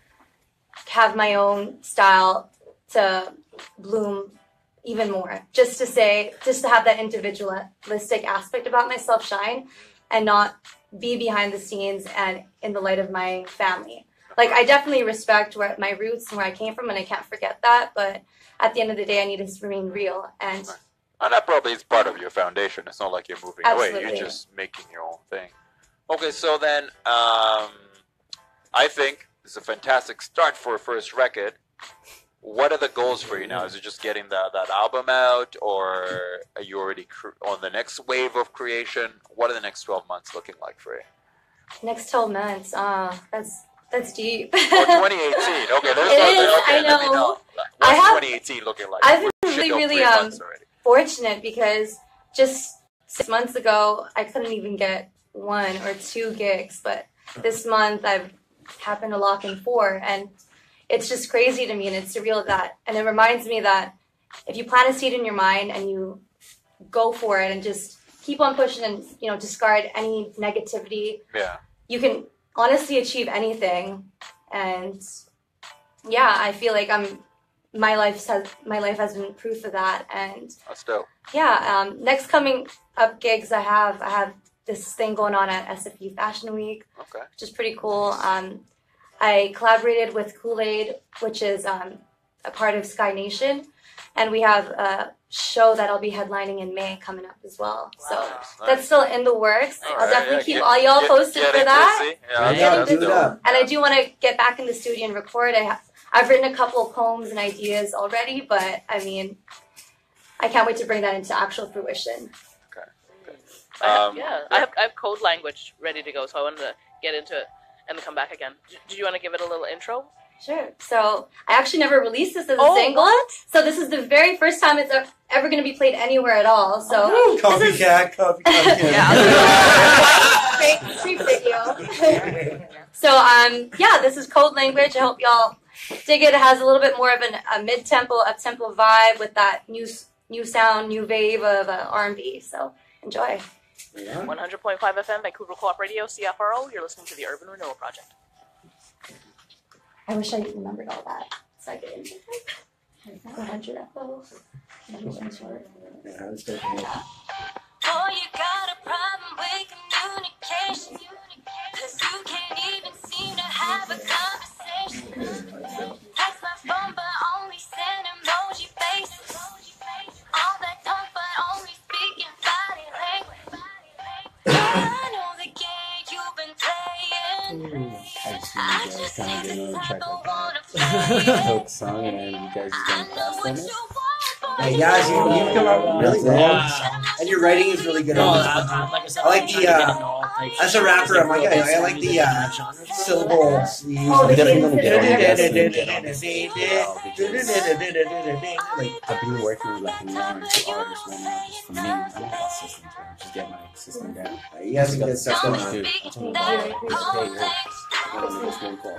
have my own style to bloom even more. Just to have that individualistic aspect about myself shine and not be behind the scenes and in the light of my family. Like, I definitely respect my roots and where I came from, and I can't forget that, but at the end of the day, I need to remain real. And that probably is part of your foundation. It's not like you're moving away. Absolutely. You're just making your own thing. Okay, so then I think it's a fantastic start for a first record. What are the goals for you now? Is it just getting that album out, or are you already on the next wave of creation? What are the next 12 months looking like for you? next 12 months, that's deep. Or 2018. Okay, there's It is, okay, I let me know. What's I have- 2018 looking like? I've We been should go really 3 months already. fortunate because just 6 months ago, I couldn't even get 1 or 2 gigs, but this month I've happened to lock in 4, and it's just crazy to me, and it's surreal and it reminds me that if you plant a seed in your mind and you go for it and just keep on pushing and discard any negativity, you can honestly achieve anything. And yeah, I feel like my life has been proof of that. And That's dope. yeah, next coming up gigs I have this thing going on at SFU Fashion Week, which is pretty cool. I collaborated with Kool-Aid, which is a part of Sky Nation, and we have a show that I'll be headlining in May coming up as well. So that's still in the works. I'll definitely keep all y'all posted for that. And I do want to get back in the studio and record. I've written a couple of poems and ideas already, but I mean, I can't wait to bring that into actual fruition. I have code language ready to go, so I wanted to get into it and then come back again. Do you want to give it a little intro? Sure. So I actually never released this as a single. What? So this is the very first time it's ever going to be played anywhere at all. So Copycat. Great street video. So yeah, this is Code Language. I hope y'all dig it. It has a little bit more of a mid-tempo, up-tempo vibe with that new sound, new wave of R&B. So enjoy. 100.5 FM, Vancouver Co-op Radio, CFRO. You're listening to the Urban Renewal Project. I wish I remembered all that. So I could 100 echoes. Oh, you got a problem with communication, 'cause you can't even seem to have a conversation. Text my phone but only send emoji faces. All that talk but only speaking body language. I know the game you've been playing. I just never wanna play it. Song and then you guys just going fast on it. Hey guys, you come up really well, and your writing is really good. On this one. Like I said, I like the as a rapper, I'm like I like the syllables you use. I'm Like, definitely gonna get on like I've been working with like 1 or 2 artists right now just for me. I don't got systems, bro. Just get my system down. you guys have good stuff going on. Dude, I told my brother, it's really cool.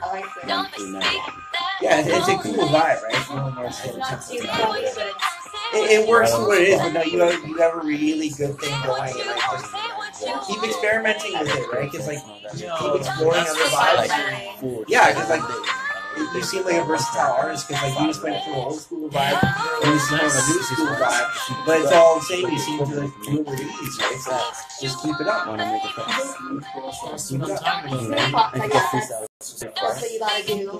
Yeah, it's a cool vibe, right? No more slow tempo. It works for what it is, but no, you have a really good thing going. And like, just keep experimenting with it, right? Because like keep exploring other vibes. Yeah, because like you seem like a versatile artist. Because like you just went from an old school vibe and you seem like a new school vibe, but it's all the same. You seem to like do it with ease, right? So just keep it up. Want to make it fast? Keep it up. I get freestyle. So you gotta do.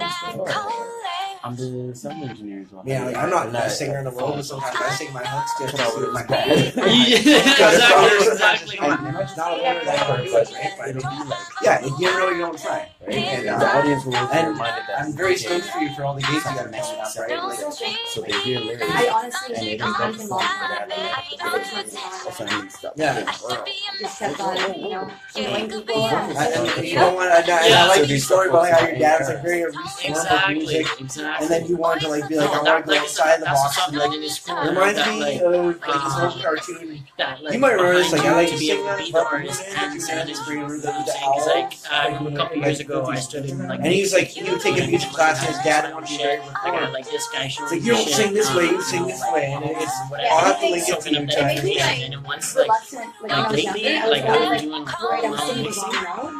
I'm the sound engineer as well. Yeah, like, I'm not the best singer in the world, but sometimes I sing my hooks just with my head. Exactly. It's not a wonder that part do it, right? But yeah, if you know, you don't try. Right? And the audience will be and reminded that I'm very stoked for you for all the gigs you got mixed up, right? Like, so they hear lyrics I honestly and they I'm don't thinking long time. also I need stuff. yeah. Just kept on, annoying people. I mean, you don't want to. I like your story about how your dad's like very reformed music, and then you wanted to like be like, I want to go outside the box. And, like, it reminds me of like this whole cartoon. You might remember this. Like I like to sing that about a couple years ago, I stood in like, and he was like, he would take a music class, and his dad wanted to be very reformed. like this guy. It's like you don't sing this way, you sing this way, and it's I'll have to link it to you. And then once like lately, like I've been doing mixing.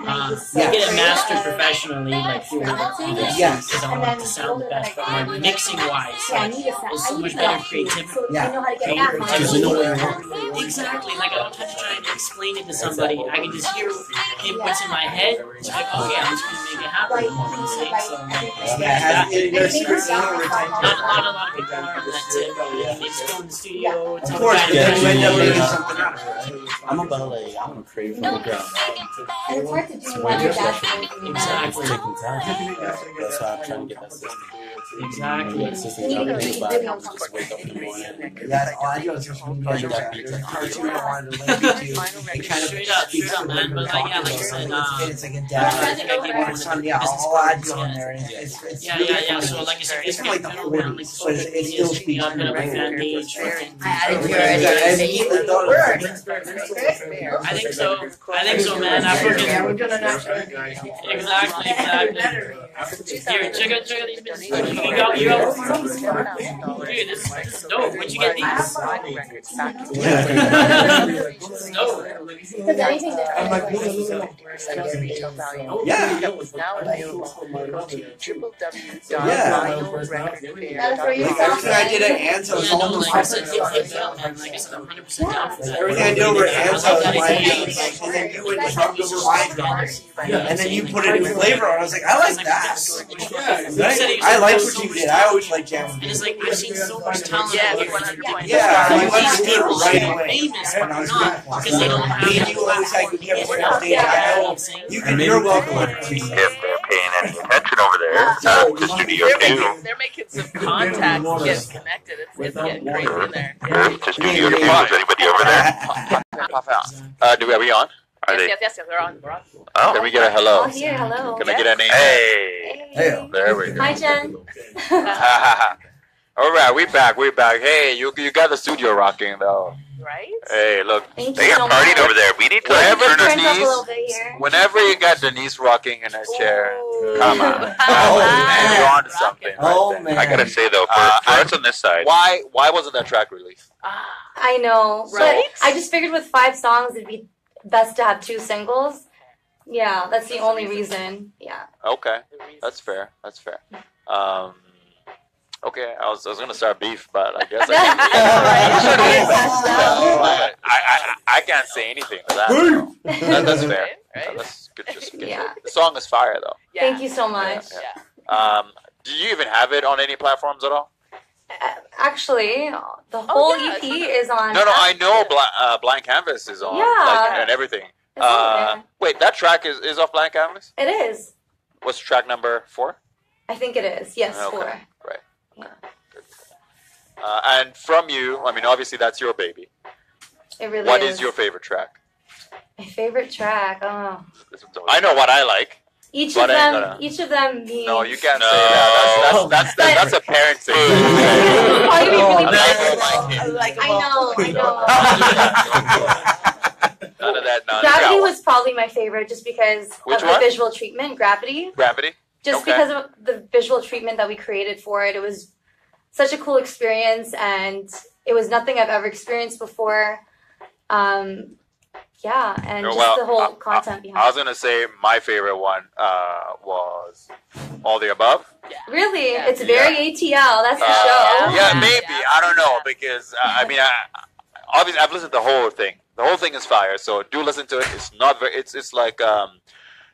I get it mastered professionally, like through yes, because I want it to sound the best. But like mixing wise, like, there's so much better creativity. Exactly. Like I don't have to try and explain it to somebody. I can just hear what's in my head. It's like, okay, I'm just gonna make it happen. You know what I'm saying? So not a lot of people are on that tip. They just go in the studio. Of course, but then you end up making something else. I'm about like I want to create from the ground. And it's hard to do when your dad's Exactly. Taking time. That's why I'm trying to get that system. Exactly. That system's out there. Just wake up in the morning. Yeah, all I do is just measure that. There's a cartoon I wanted to link it to. It kind of Straight up, man. But like, yeah, like I said, it's like a dad or son. Yeah, I'll add you on there. It's yeah. So like I said, it's kind of like the 40s, but it still speaks to bit of a me. fan page. I added I think so, man. I forget. Exactly. Here, check out these businesses. You got. Dude, this is dope. Where'd you get these? This is dope. Because anything that I'm like, yeah. Now available. Go to that's where you Everything I did at Anzo was all Like I said, I'm 100% down for that. everything I did over at Anzo was my beats, and then you went and drummed over my drums, and then you put a new flavor on. I was like, I like that. I like what you did. I always like jamming. It's like I've seen so much talent. Yeah, like let's do it right away. Famous, When but I was not because they don't have me and you always had good chemistry on stage. I know you're welcome. If they're paying any attention over there, the studio too. They're making some contact, getting connected. It's getting crazy in there. The studio to pause. Anybody over there? Pop out. Are we on? Are they? Yes, we're on. Oh, can we get a hello? Oh, here, hello. Can I get a name? Hey. Hey. There we go. Hi, Jen. All right, we back. Hey, you got the studio rocking though. Right? Hey, look. Thank They you got so partying much. over there. We need to Whenever turn turns up a little Denise. bit here. Whenever you got Denise rocking in her chair, come on. man. You're on to something. Oh, right man. there. I gotta say though, for us on this side, Why wasn't that track released? I know, Right? but I just figured with 5 songs, it'd be best to have 2 singles. Yeah, that's the only reason. Yeah. Okay, that's fair. Okay, I was gonna start beef, but I guess I can't say anything to that. So. That's fair. Right? That's good justification. Yeah. The song is fire though. Yeah. Thank you so much. Yeah. Do you even have it on any platforms at all? Actually, the whole yeah, EP is on. No, I know Blank Canvas is on, Yeah. and everything. It's on there. Wait, that track is off Blank Canvas? It is. What's track number 4? I think it is. Yes, Okay, 4. right. Yeah. And from you, I mean, obviously that's your baby. It really What is. is your favorite track? My favorite track? Oh. I know what I like. Each But of I ain't them. gonna- Each of them means. No, you can't say that. That's a parent thing. Probably be really I like bad. I know. None of that nonsense. Gravity was probably my favorite, just because Which of one? the visual treatment. Gravity. Gravity? Just Okay. because of the visual treatment that we created for it. It was such a cool experience, and it was nothing I've ever experienced before. Yeah, and Oh, just well, the whole content behind I was going to say my favorite one was All the Above. Really? It's very ATL. That's the show. Yeah, maybe. I don't know, because, I mean, obviously I've listened to the whole thing. The whole thing is fire, so do listen to it. It's not very, it's like,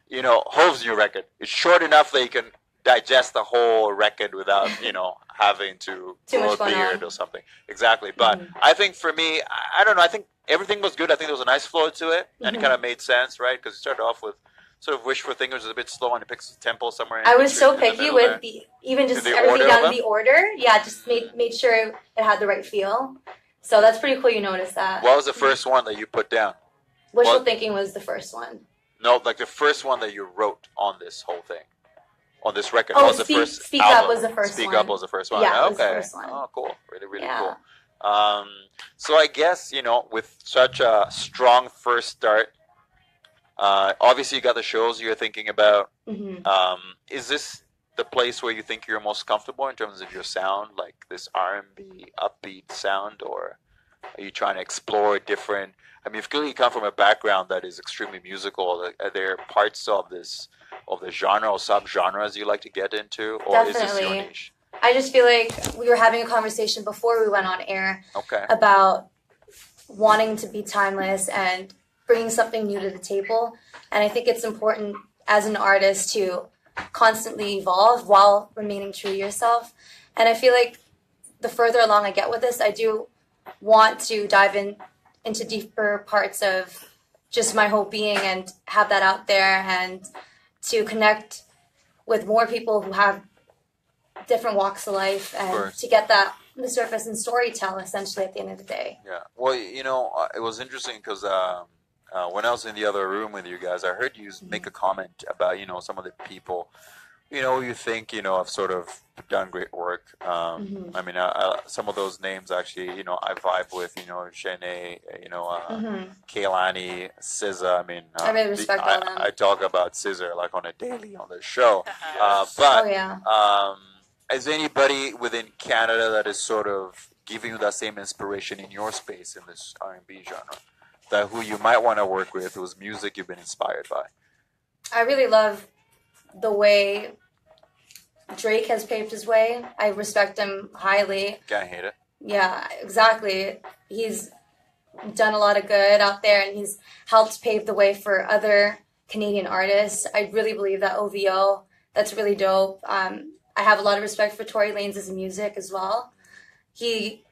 you know, Hove's new record. It's short enough that you can digest the whole record without, you know, having to Too grow much a going beard on. or something. Exactly. But I think for me, I don't know, I think everything was good. I think there was a nice flow to it, and it kind of made sense, right? Because it started off with sort of Wish for Fingers is a bit slow, and it picks a tempo somewhere in I was so between, in the picky middle with there. the even just The everything order down of to the order. Yeah, just made sure it had the right feel. So that's pretty cool. You noticed that. What was the first one that you put down? Wishful what- thinking was the first one. No, like the first one that you wrote on this whole thing, on this record. Oh, What was the Speak- first Speak Up album? was the first Speak one. Up was the first one. Yeah, it okay. was the first one. Oh, cool. Really, really Yeah. cool. So I guess, you know, with such a strong first start, obviously you got the shows you're thinking about. Is this the place where you think you're most comfortable in terms of your sound, like this R&B upbeat sound, or are you trying to explore different? I mean, you've clearly come from a background that is extremely musical. Are there parts of this, of the genre or sub-genres you like to get into, or is this your Definitely. niche? I just feel like we were having a conversation before we went on air Okay. about wanting to be timeless and bringing something new to the table. And I think it's important as an artist to constantly evolve while remaining true to yourself. And I feel like the further along I get with this, I do want to dive into deeper parts of just my whole being and have that out there, and to connect with more people who have different walks of life, and course. to get that on the surface and storytell essentially at the end of the day. Yeah. Well, you know, it was interesting because when I was in the other room with you guys, I heard you make a comment about, you know, some of the people, you know, you think, you know, have sort of done great work. I mean, some of those names actually, you know, I vibe with, you know, Shanae, you know, Kaylani, SZA. I mean, I really respect all of them. I talk about SZA like on a daily on the show. But Oh, yeah. is there anybody within Canada that is sort of giving you that same inspiration in your space in this R&B genre, that who you might want to work with, whose music you've been inspired by? I really love the way Drake has paved his way. I respect him highly. Can't hate it. Yeah, exactly. He's done a lot of good out there, and he's helped pave the way for other Canadian artists. I really believe that OVO, that's really dope. I have a lot of respect for Tory Lanez' music as well. He